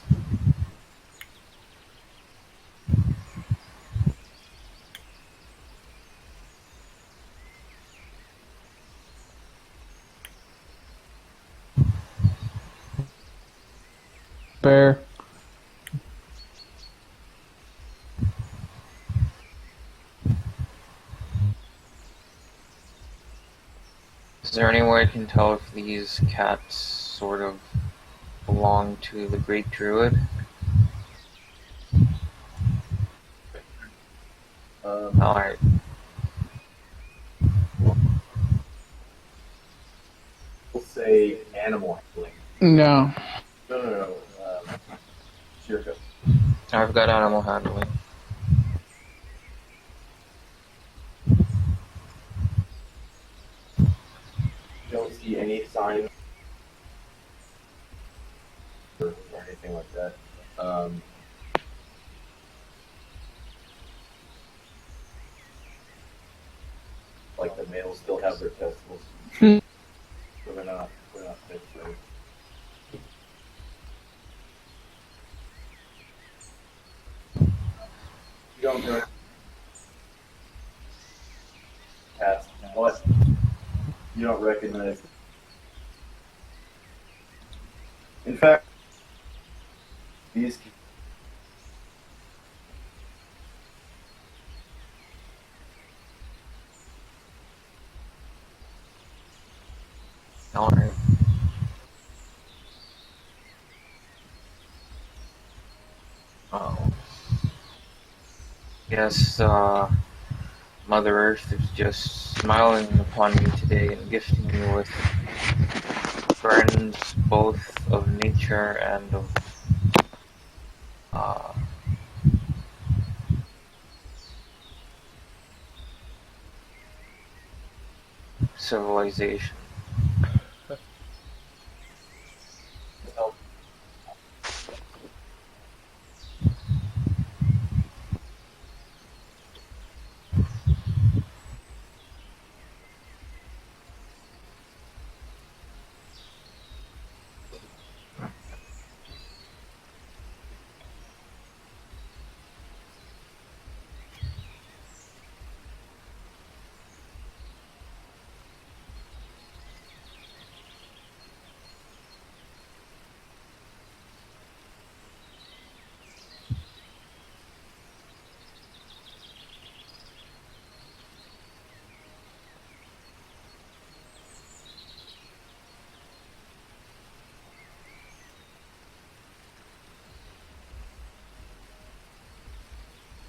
Bear. Is there any way I can tell if these cats sort of belong to the Great Druid? Alright. We'll say animal handling. No. No. Shirka. I've got animal handling. Don't see any sign or anything like that. Like the males still have their testicles. So we're not mixed, right? You don't know cats, but you don't recognize. In fact, these Alright. Oh. Yes, Mother Earth is just smiling upon me today and gifting me with friends both of nature and of civilization.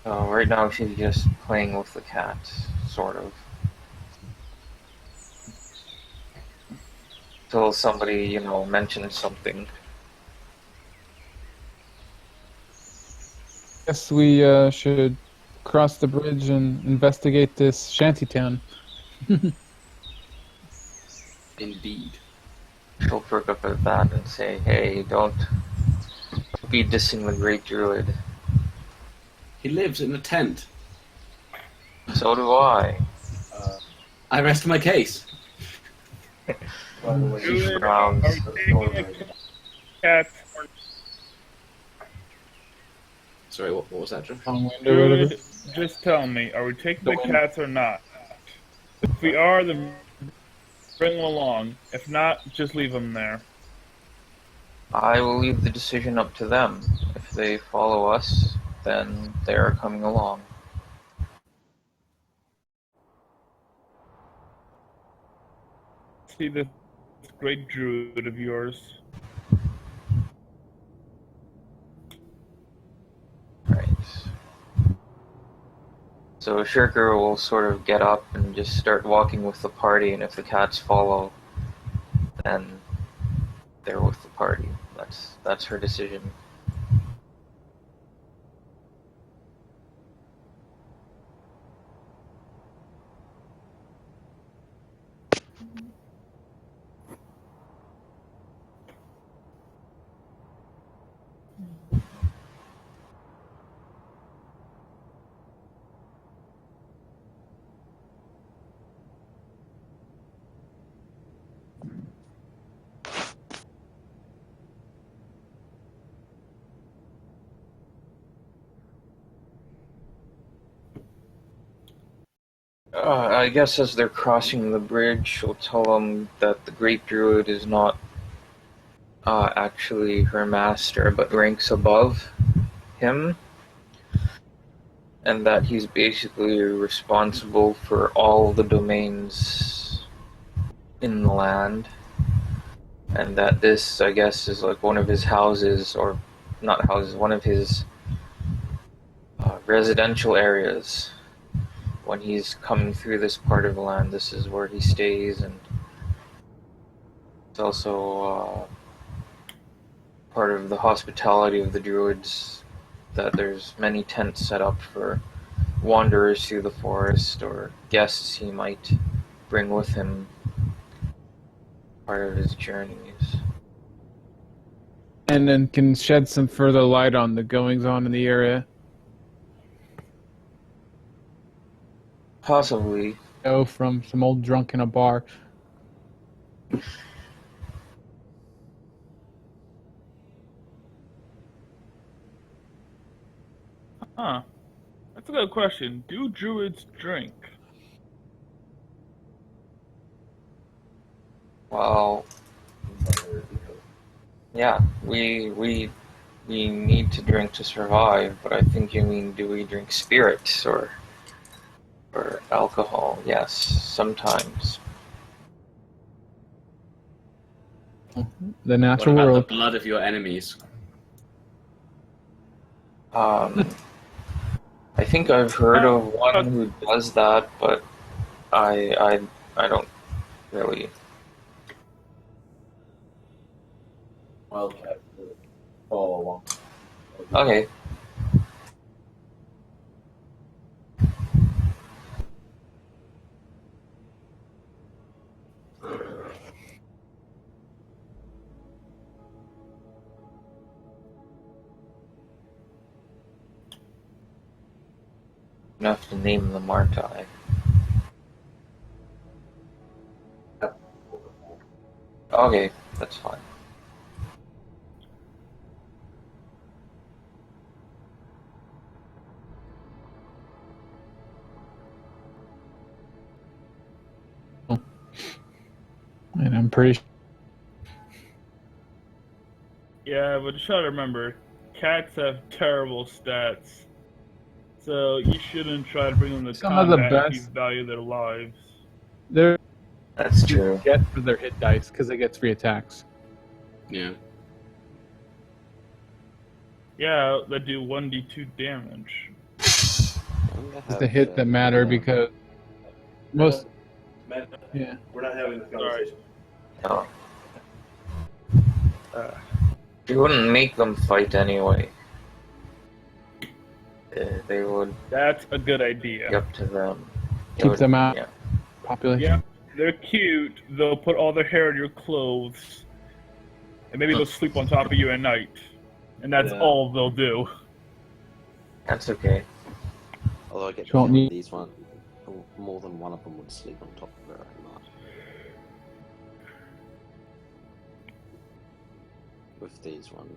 Right now she's just playing with the cat, sort of. Till somebody, mentions something. Guess we should cross the bridge and investigate this shantytown. Indeed. She'll perk up at that and say, hey, don't be dissing the Great Druid. He lives in a tent. So do I. I rest my case. By the way, She Druid, frowns. are we taking a cat? Sorry, what was that, Josh? Long wind or whatever. Druid, just tell me, are we taking The the wind. cats or not? If we are, then bring them along. If not, just leave them there. I will leave the decision up to them. If they follow us, then they're coming along. See this great druid of yours. Right. So Shirker will sort of get up and just start walking with the party, and if the cats follow, then they're with the party. That's her decision. I guess as they're crossing the bridge, she'll tell them that the Great Druid is not actually her master, but ranks above him, and that he's basically responsible for all the domains in the land, and that this, I guess, is like one of his houses, or not houses, one of his residential areas. When he's coming through this part of the land, this is where he stays, and it's also part of the hospitality of the druids that there's many tents set up for wanderers through the forest or guests he might bring with him part of his journeys. And then can shed some further light on the goings on in the area. Possibly. Go from some old drunk in a bar. Huh. That's a good question. Do druids drink? Well, yeah, we need to drink to survive, but I think you mean, do we drink spirits or alcohol? Yes, sometimes. The What natural about world. the blood of your enemies? I think I've heard of one who does that, but I don't really. Wildcat follow along. Okay. Enough to name the Martai. Okay, that's fine. And I'm pretty Yeah, but just try to remember, cats have terrible stats. So you shouldn't try to bring them to Some of the combat if you best- value their lives. they're That's true. get for their hit dice because they get free attacks. Yeah. Yeah, that do 1d2 damage. It's the hit that matter because most. Matt, Yeah. we're not having this conversation. No. Uh, You wouldn't make them fight anyway. They would that's a good be idea. up to them. It Keep would- them out. Yeah. Population. Yeah, they're cute. They'll put all their hair in your clothes, and maybe they'll sleep on top of you at night, and that's Yeah. all they'll do. That's okay. Although I get the Don't feeling need- these one, more than one of them would sleep on top of her at night. With these one.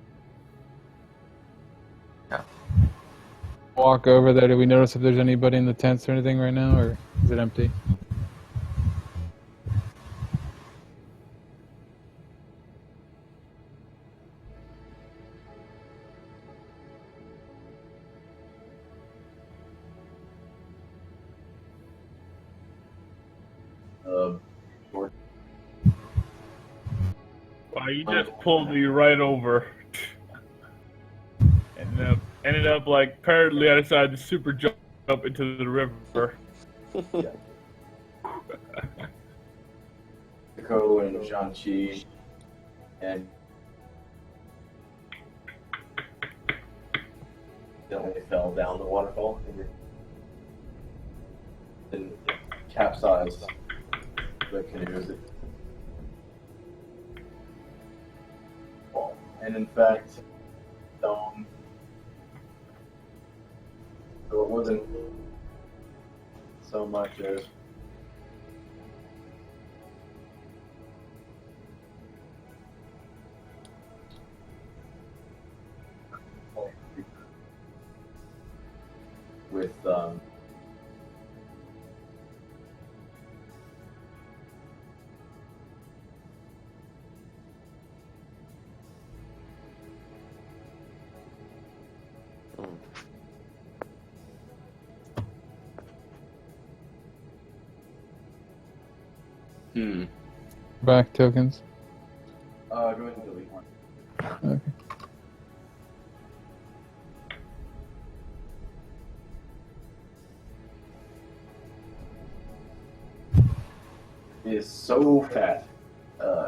Walk over there. Do we notice if there's anybody in the tents or anything right now, or is it empty? George, Wow, you just pulled me right over. And ended up like apparently I decided to super jump up into the river. Nico and Shang-Chi and they fell down the waterfall and capsized the canoes. And in fact, so it wasn't so much as with Mm. Back tokens. go ahead and delete one. Okay. He is so fat.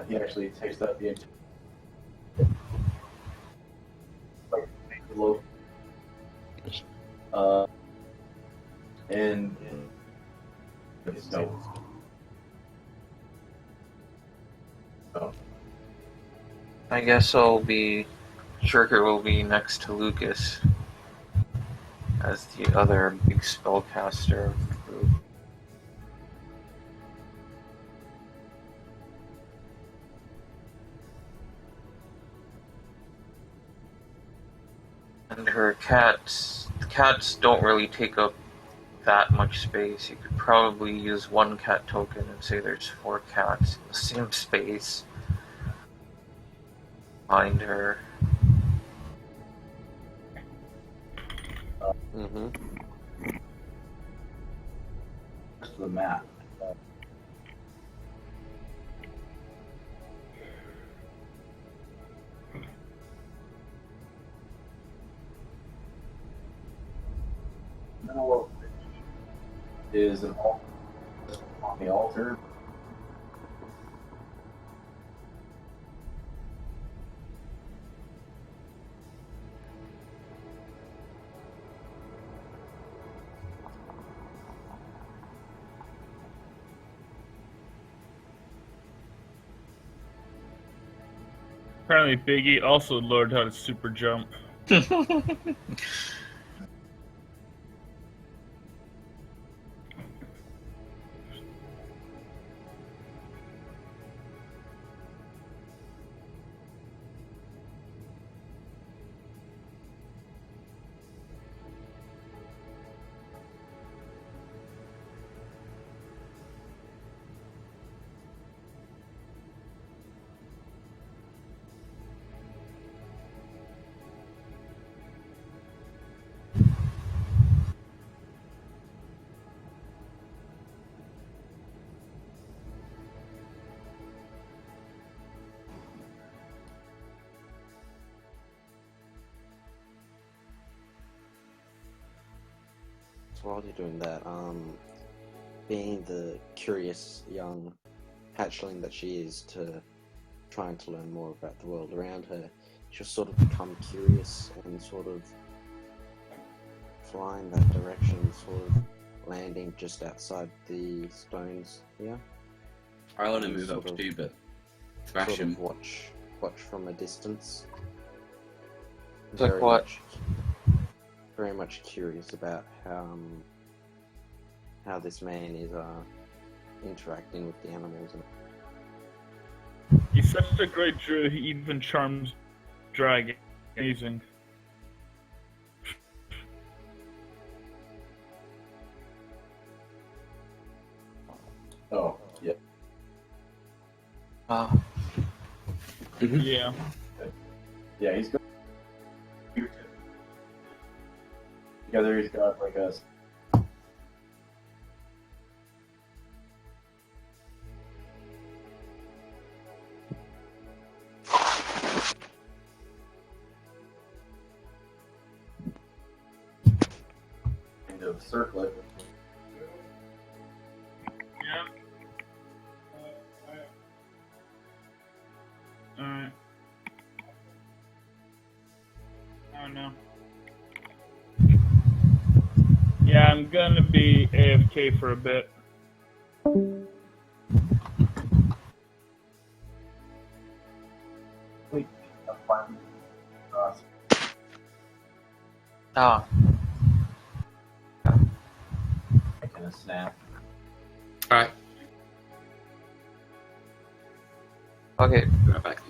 He actually takes up the entire like the loaf. And no. Oh. I guess Shirker will be next to Lucas as the other big spellcaster of the group. And her cats, the cats don't really take up that much space. You could probably use one cat token and say there's 4 cats in the same space behind her. Mm-hmm. Rest of the map. Middle of which is an altar. On the altar, Apparently Biggie also learned how to super jump. So while you're doing that, being the curious young hatchling that she is, trying to learn more about the world around her, she'll sort of become curious and sort of fly in that direction, sort of landing just outside the stones here. I want to And move up sort of- too, but thrash Sort him. of watch from a distance. Like what? Very much curious about how this man is interacting with the animals. He's such a great druid, he even charms dragon. Amazing. Oh, yeah. Yeah. Yeah, he's good. Together, he's got like a. Kind of circlet. Yeah. Alright. Oh no. Yeah, I'm gonna be AFK for a bit. Wait, I'm fine. Ah, Taking a snap. Alright, okay. be right back.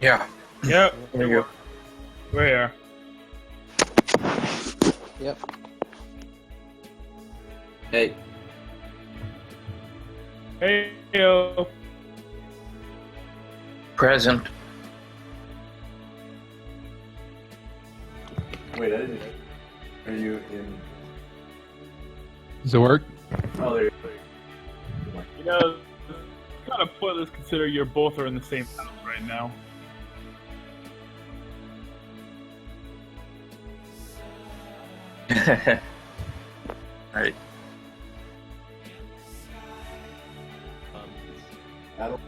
Yeah. Yep. There you go. We're here. Yep. Hey, Hey, yo. Present. Wait, I didn't. Are you in? Does it work? Oh, there you You know, it's kind of pointless considering you both are in the same house right now. Right. I don't.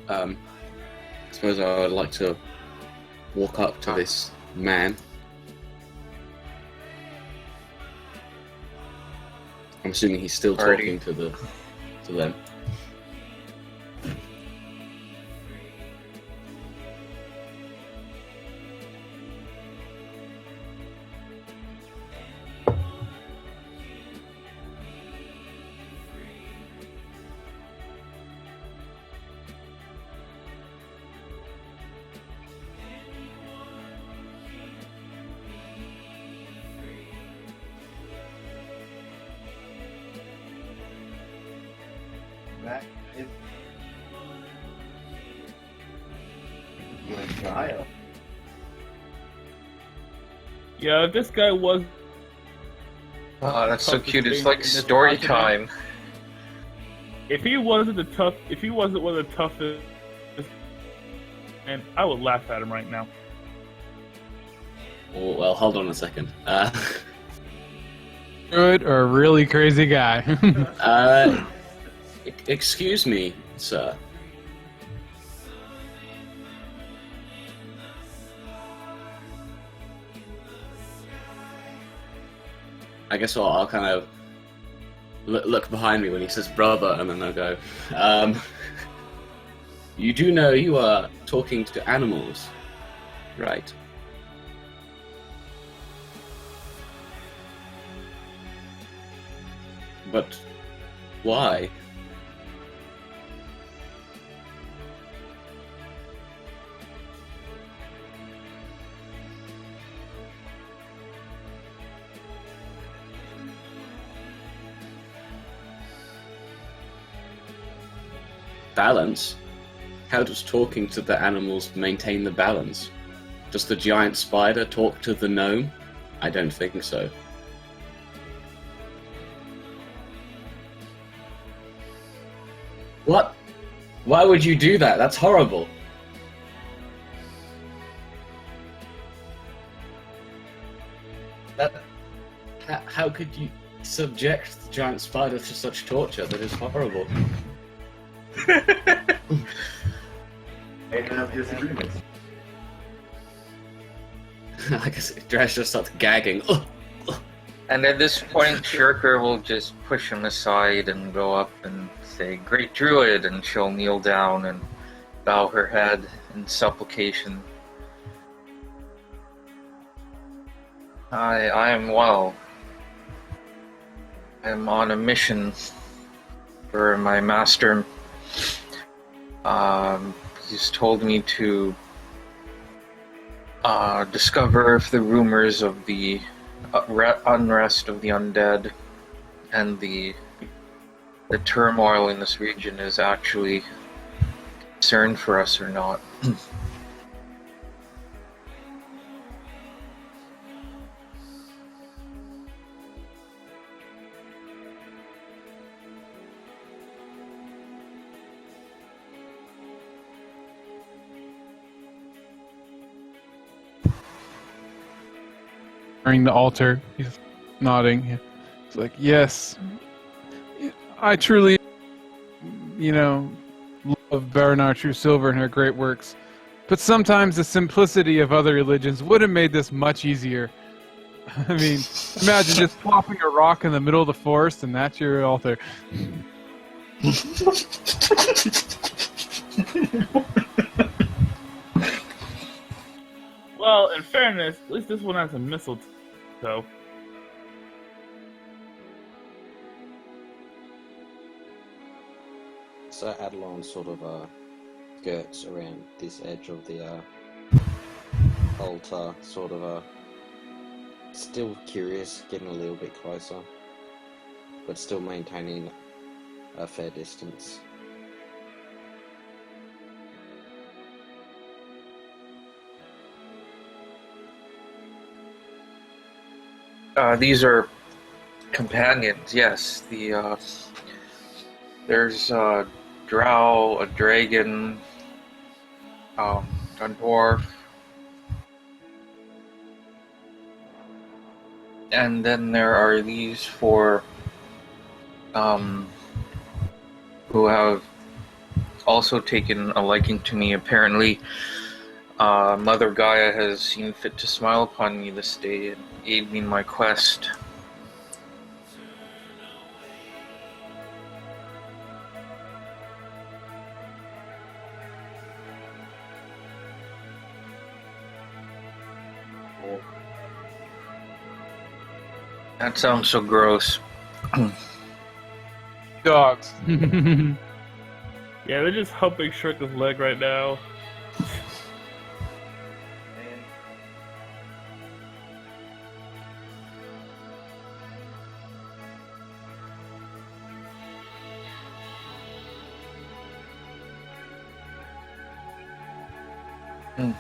I suppose I would like to walk up to this man. I'm assuming he's still Party. talking to them. Back in. You in Gaia? Yeah, if this guy was. Oh, that's so Toughest cute. It's thing like in this story continent. time. If he wasn't one of the toughest, and I would laugh at him right now. Oh, well, hold on a second. Good or a really crazy guy? Excuse me, sir. I guess I'll kind of look behind me when he says brother, and then I'll go, you do know you are talking to animals, right? But why? Balance? How does talking to the animals maintain the balance? Does the giant spider talk to the gnome? I don't think so. What? Why would you do that? That's horrible. How could you subject the giant spider to such torture? That is horrible. They have disagreements. I guess Drash just starts gagging. Ugh. And at this point, Shirker will just push him aside and go up and say, "Great Druid," and she'll kneel down and bow her head in supplication. I am well. I am on a mission for my master. He's told me to discover if the rumors of the unrest of the undead and the turmoil in this region is actually concern for us or not. During the altar, he's nodding. He's like, yes, I truly, love Baranar True Silver and her great works. But sometimes the simplicity of other religions would have made this much easier. I mean, imagine just plopping a rock in the middle of the forest and that's your altar. Well, in fairness, at least this one has a mistletoe. So Adelon sort of skirts around this edge of the altar, sort of still curious, getting a little bit closer, but still maintaining a fair distance. These are companions, yes. There's a drow, a dragon, a dwarf, and then there are these four who have also taken a liking to me. Apparently, Mother Gaia has seen fit to smile upon me this day and aid me in my quest. That sounds so gross. Dogs. Yeah, they're just helping shrink his leg right now. Hmm.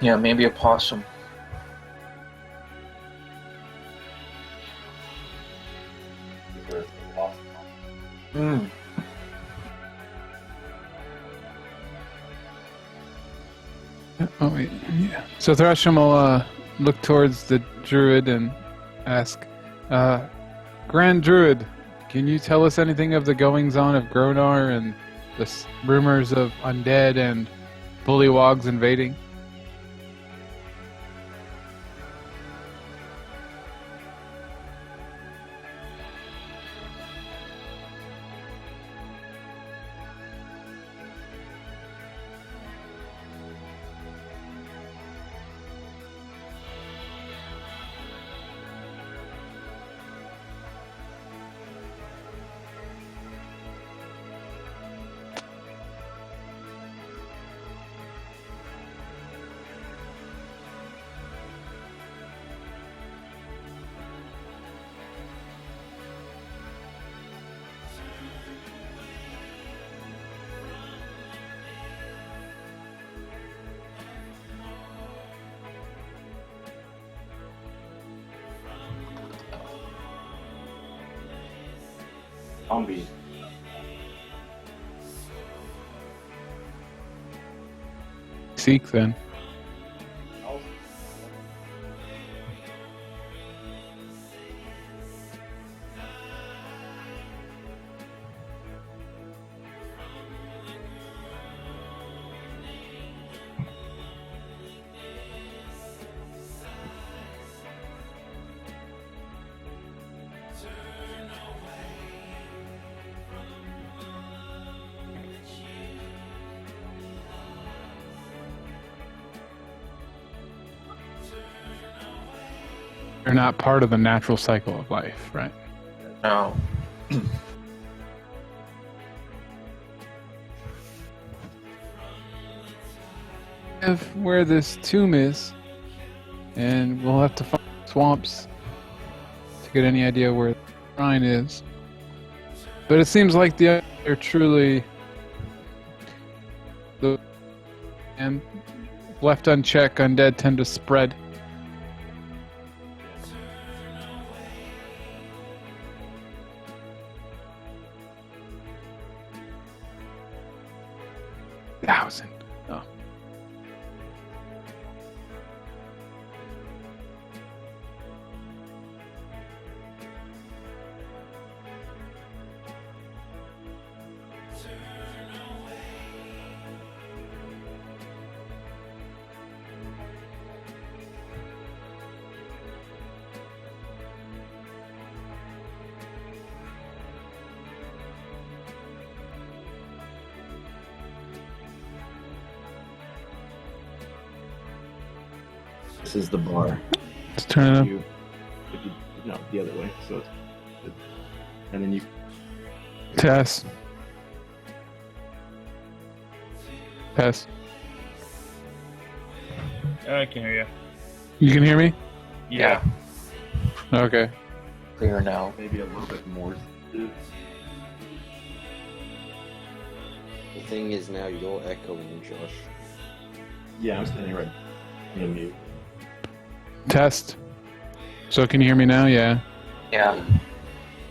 Yeah, maybe a possum. These are awesome. Hmm. Oh wait, yeah. So Thrasham will look towards the druid and ask, Grand Druid, can you tell us anything of the goings-on of Gronar and the rumors of undead and bullywogs invading? Zombies. Seek then. They're not part of the natural cycle of life, right? No. Of where this tomb is, and we'll have to find swamps to get any idea where the shrine is. But it seems like the are truly the and left unchecked, undead tend to spread. Thousand. Oh. This is the bar. Let's turn it up. If you no, the other way. So and then you Test. Test. I can hear you. You can hear me? Yeah. Okay. Clear now. maybe a little bit more. The thing is now you're echoing, Josh. Yeah, I'm standing right in you. Test. So can you hear me now? Yeah. Yeah.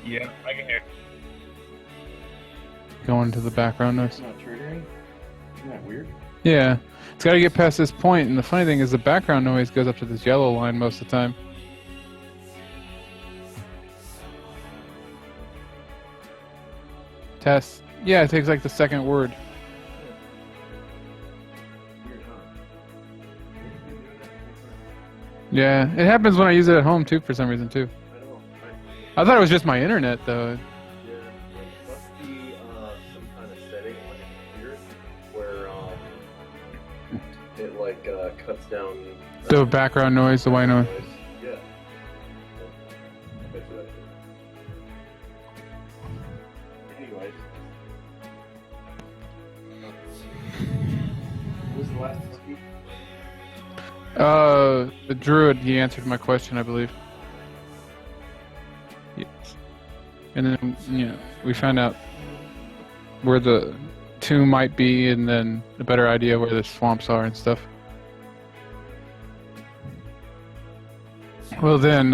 Yeah, I can hear. Going to the background noise. It's not triggering. Isn't that weird? Yeah. It's got to get past this point, and the funny thing is the background noise goes up to this yellow line most of the time. Test. Yeah, it takes like the second word. Weird, huh? Yeah, it happens when I use it at home too for some reason too. I know. I thought it was just my internet though. Yeah, it must be some kind of setting on your computer where it like cuts down The background noise, the white noise. Yeah. I bet you that's it. Anyways. Who was the last to speak? The druid, he answered my question, I believe. Yes. And then, we found out where the tomb might be, and then a better idea where the swamps are and stuff. Well then,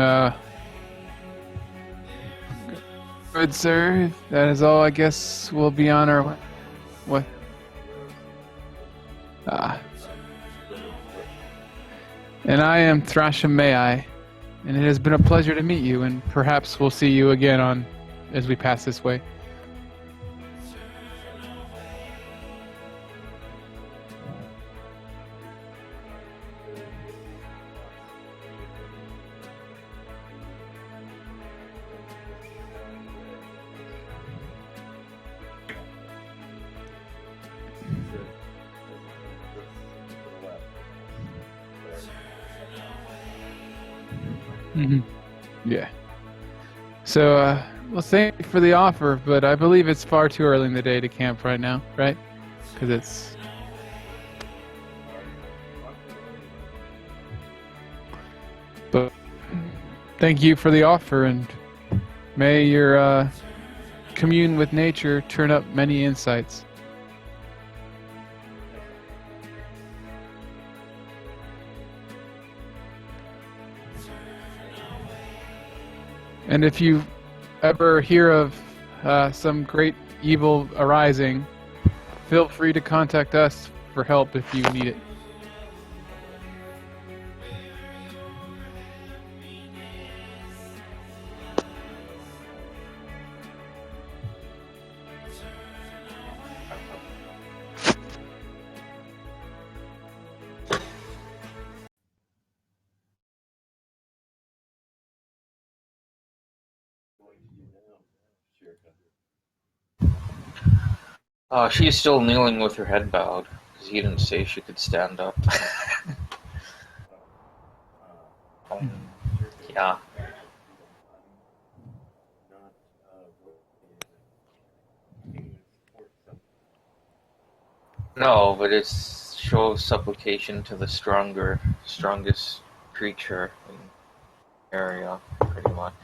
good sir, that is all I guess we'll be on our way. What? And I am Thrashamei, and it has been a pleasure to meet you, and perhaps we'll see you again as we pass this way. Yeah. So, well, thank you for the offer, but I believe it's far too early in the day to camp right now, right? Because it's... But thank you for the offer, and may your commune with nature turn up many insights. And if you ever hear of some great evil arising, feel free to contact us for help if you need it. She's still kneeling with her head bowed, because he didn't say she could stand up. Yeah. No, but it shows supplication to the strongest creature in the area, pretty much.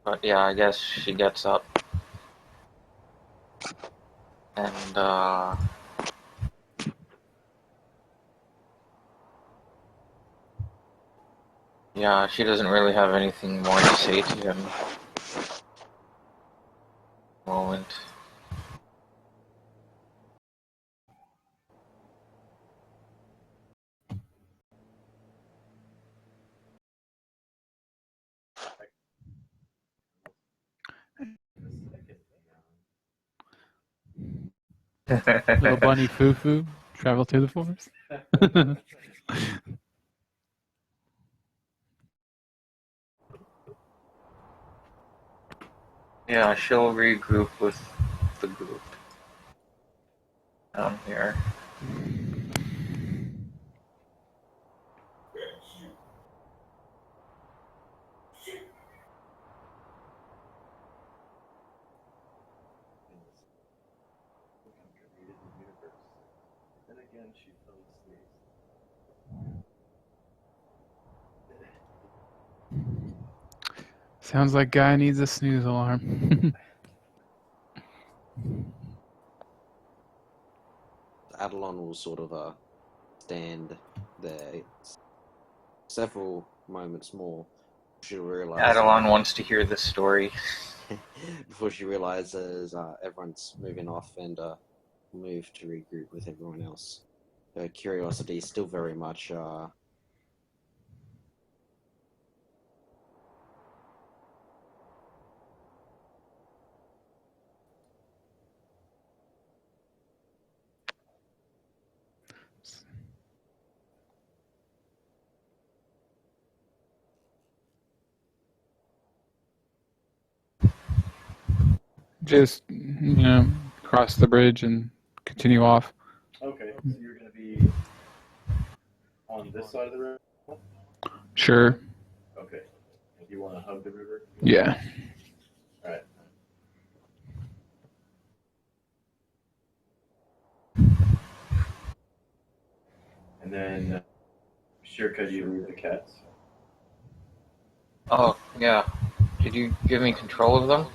But yeah, I guess she gets up. And, yeah, she doesn't really have anything more to say to him. Moment. Little bunny foo-foo, travel to the forest. Yeah, she'll regroup with the group. down here. Then again, she fell asleep. Sounds like guy needs a snooze alarm. Adelon will sort of stand there several moments more. She realizes Adelon wants to hear this story. before she realizes everyone's moving off and move to regroup with everyone else. Her curiosity is still very much Just, cross the bridge and continue off. Okay, so you're going to be on this side of the river? Sure. Okay. If you want to hug the river? Yeah. Alright. And then, Shirka, you remove the cats? Oh, yeah. Did you give me control of them?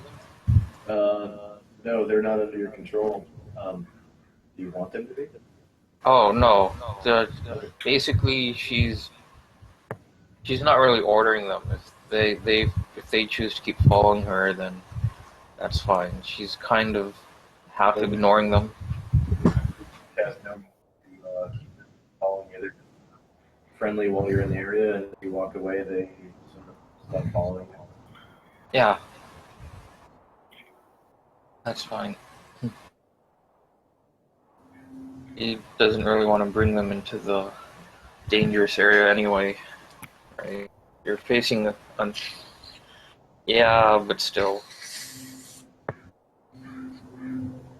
No, they're not under your control. Do you want them to be? Oh, no. Basically, she's not really ordering them. If they choose to keep following her, then that's fine. She's kind of half ignoring them. Cats know to keep them following you. They're friendly while you're in the area, and if you walk away, they sort of stop following you. Yeah. That's fine. He doesn't really want to bring them into the dangerous area anyway, right? You're facing a... Yeah, but still.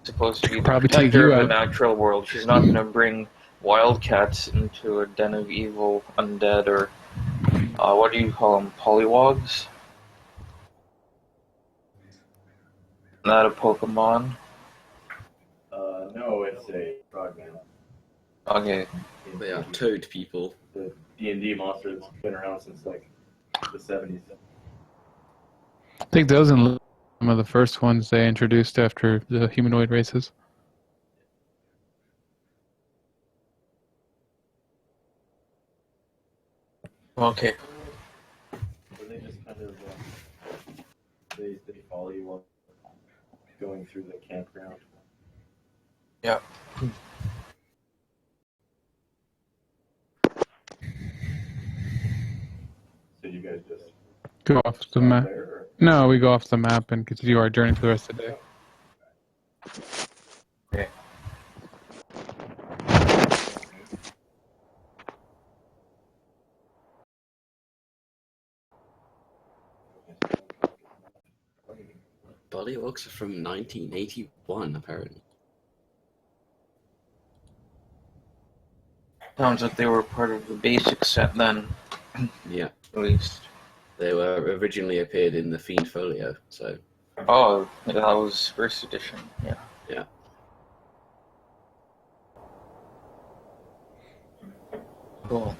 Supposed to be the Probably take protector you of the out. natural world. She's not going to bring wildcats into a den of evil undead or... what do you call them? Polywogs? Not a Pokemon? No, it's a frogman. Okay. They are toad people. The D&D monster that's been around since like the 70s. I think those are some of the first ones they introduced after the humanoid races. Okay. So they just kind of they follow you while going through the campground. Yeah. So you guys just Go off the stop map. there? Or? No, we go off the map and continue our journey for the rest of the day. Okay. Bullywugs are from 1981, apparently. Sounds like they were part of the basic set then, Yeah, at least. they were originally appeared in the Fiend Folio, so Oh, that was first edition, yeah. yeah. Cool.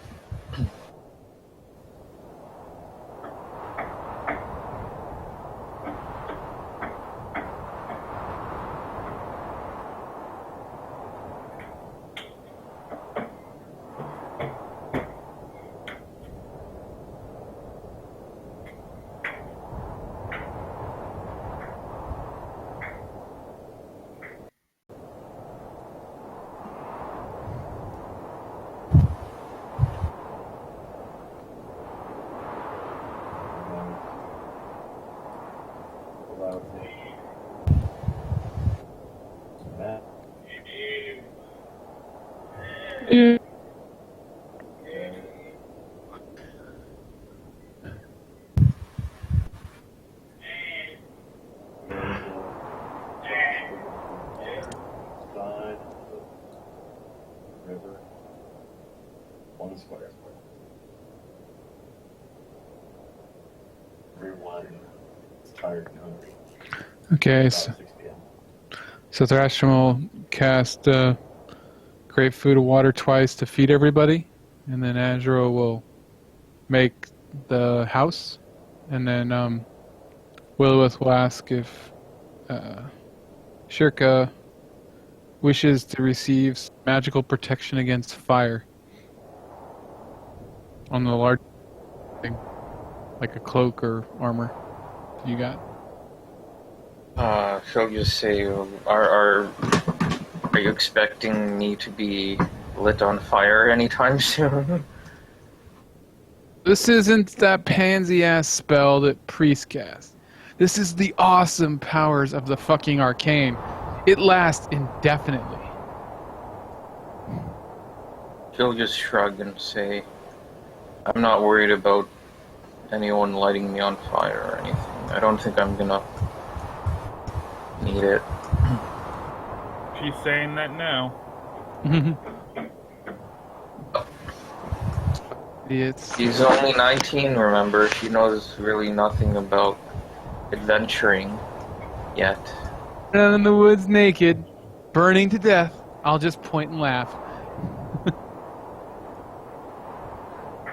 1 square. Everyone is tired and hungry. Okay, About so, 6 p.m. so Thrasham will cast Great Food of Water twice to feed everybody, and then Azra will make the house, and then Willowith will ask if Shirka wishes to receive magical protection against fire on the large thing, like a cloak or armor you got. She'll just say, are you expecting me to be lit on fire anytime soon? This isn't that pansy-ass spell that priest cast. This is the awesome powers of the fucking arcane. It lasts indefinitely. She'll just shrug and say, I'm not worried about anyone lighting me on fire or anything. I don't think I'm gonna need it. She's saying that now. Idiots. She's only 19, remember? She knows really nothing about adventuring yet. Down in the woods naked, burning to death. I'll just point and laugh.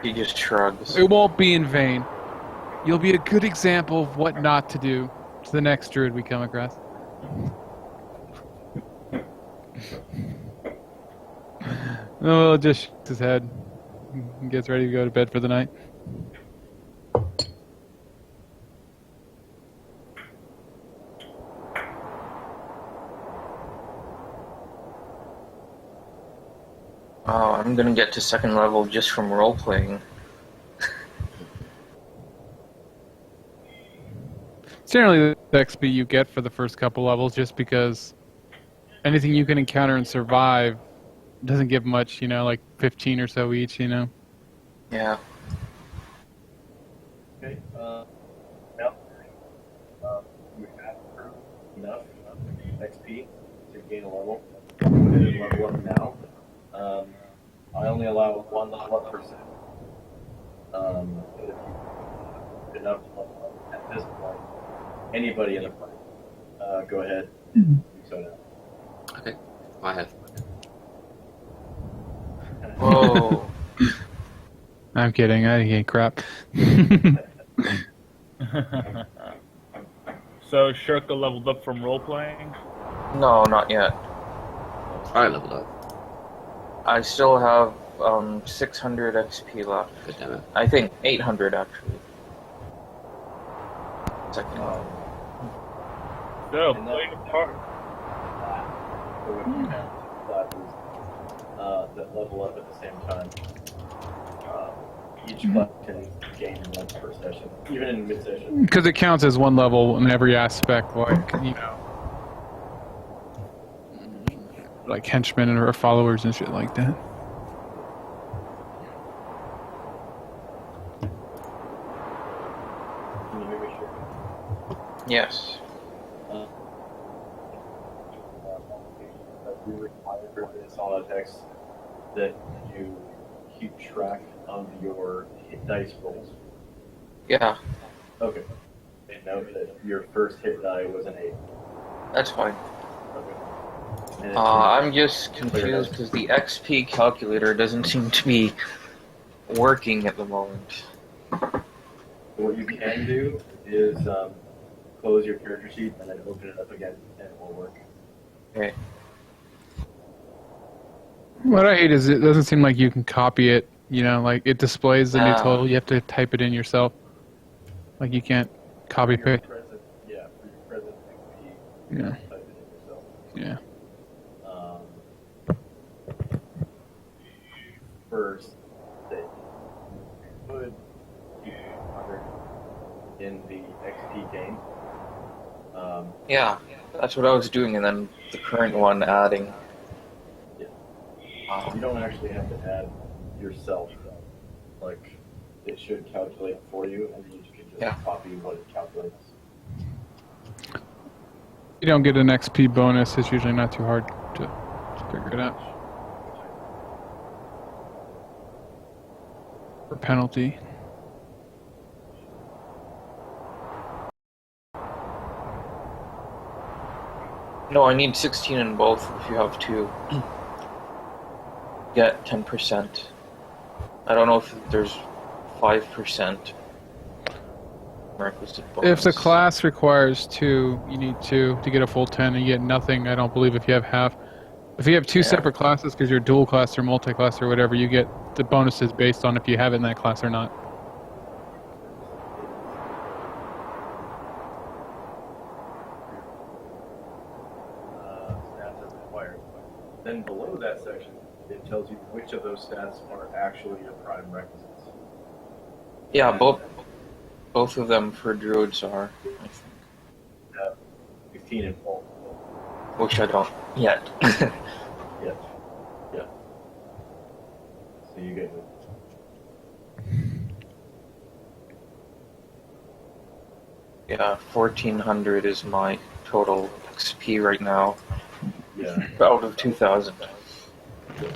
She just shrugs. It won't be in vain. You'll be a good example of what not to do to the next druid we come across. Will just shakes his head and gets ready to go to bed for the night. Oh, I'm gonna get to 2nd level just from role-playing. It's generally the XP you get for the first couple levels, just because anything you can encounter and survive doesn't give much, like 15 or so each, Yeah. Okay. Now, you have accrued enough XP to gain a level. Go ahead and level up now. I only allow 1 level up per set. But if you have enough to level up at this point, anybody in the party, go ahead. Do so now. Okay, I have. Whoa. I'm kidding. I hate crap. So Shirka leveled up from role playing. No, not yet. I leveled up. I still have 600 XP left. God damn it. I think 800 actually. 2nd level. So And played a part. So if you have 2 classes that level up at the same time, each class can gain 1 per session, even in mid-session. Because it counts as 1 level in every aspect, like henchmen or followers and shit like that. Can you hear me, sure? Yes. We require for the Solynod text that you keep track of your hit dice rolls. Yeah, Okay. And note that your first hit die was an 8. that's fine. Okay. And I'm just confused because the XP calculator doesn't seem to be working at the moment. what you can do is close your character sheet and then open it up again, and it will work. Okay. What I hate is it doesn't seem like you can copy it. Like it displays the new total. You have to type it in yourself. Like you can't copy For your paste. present, yeah, for your present XP, Yeah. you can type it in yourself. Yeah. First, that you could keep 100 in the XP gain. Yeah, that's what I was doing, and then the current one adding. Yeah. You don't actually have to add yourself. Like, it should calculate for you, and you can just copy what it calculates. You don't get an XP bonus. It's usually not too hard to figure it out. for penalty. No, I need 16 in both. If you have two, get 10%. I don't know if there's 5% requisite bonus. If the class requires 2, you need 2 to get a full 10, and you get nothing, I don't believe, if you have half. If you have 2 separate classes, because you're dual class or multi-class or whatever, you get the bonuses based on if you have it in that class or not. Stats as required. Then below that section, it tells you which of those stats are actually your prime requisites. Yeah, both of them for druids are, I think. 16 in full. Which I don't yet. Yeah. Yeah. So you get it. Yeah, 1400 is my total XP right now, Yeah. out of 2000. So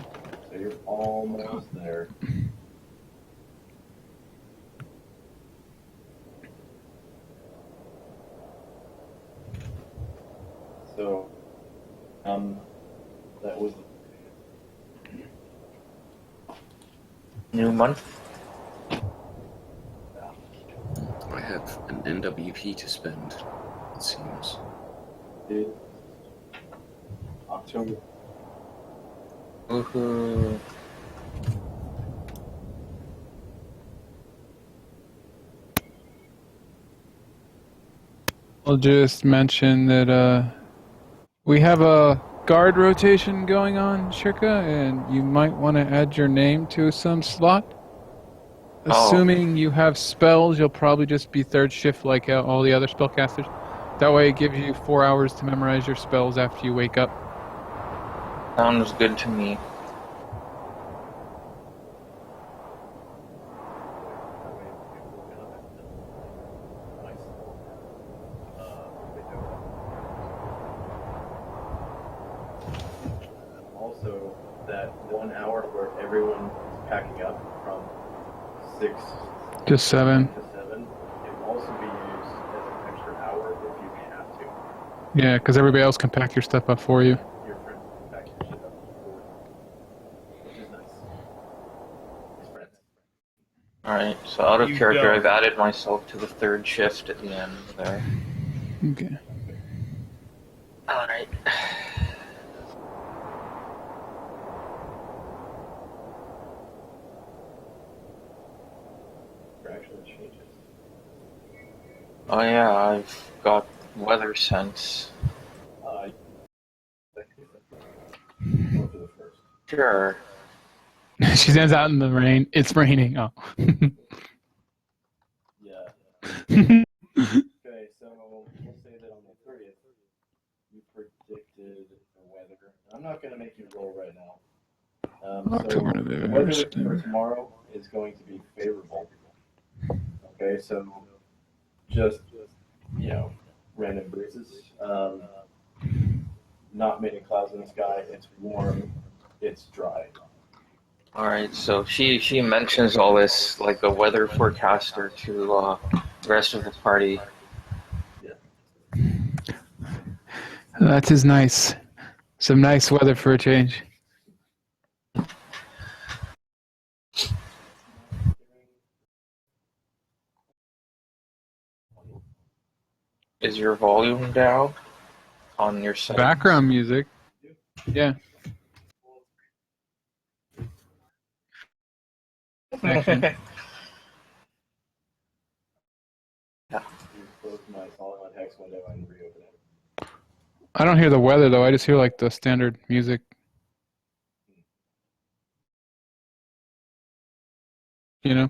you're almost there. So, that was New month? I have an NWP to spend, it seems. October. Woohoo. I'll just mention that we have a guard rotation going on, Shirka, and you might want to add your name to some slot. Assuming you have spells, you'll probably just be third shift like all the other spellcasters. That way it gives you 4 hours to memorize your spells after you wake up. Sounds good to me. Also, that 1 hour where everyone is packing up from 6 to 7. to 7 can also be used as an extra hour if you have to. Yeah, because everybody else can pack your stuff up for you. Your friends can pack your shit up for you, which is nice. Nice friends. Alright, so out of You character, don't. I've added myself to the third shift at the end there. Okay. Alright. For actual changes. Oh yeah, I've got weather sense. Go for the first. Sure. She stands out in the rain. It's raining. Oh. Yeah. Okay, so we'll say that on the 30th, you predicted the weather. I'm not going to make you roll right now. October, So November, the weather for September. tomorrow is going to be favorable. Okay, so just, random breezes. Not many clouds in the sky. It's warm. It's dry. Alright, so she mentions all this like a weather forecaster to the rest of the party. That is nice. Some nice weather for a change. Is your volume down on your site? Background music. Yeah. Action. Yeah. Close my Solynod hex window and reopen it. I don't hear the weather though. I just hear like the standard music. You know.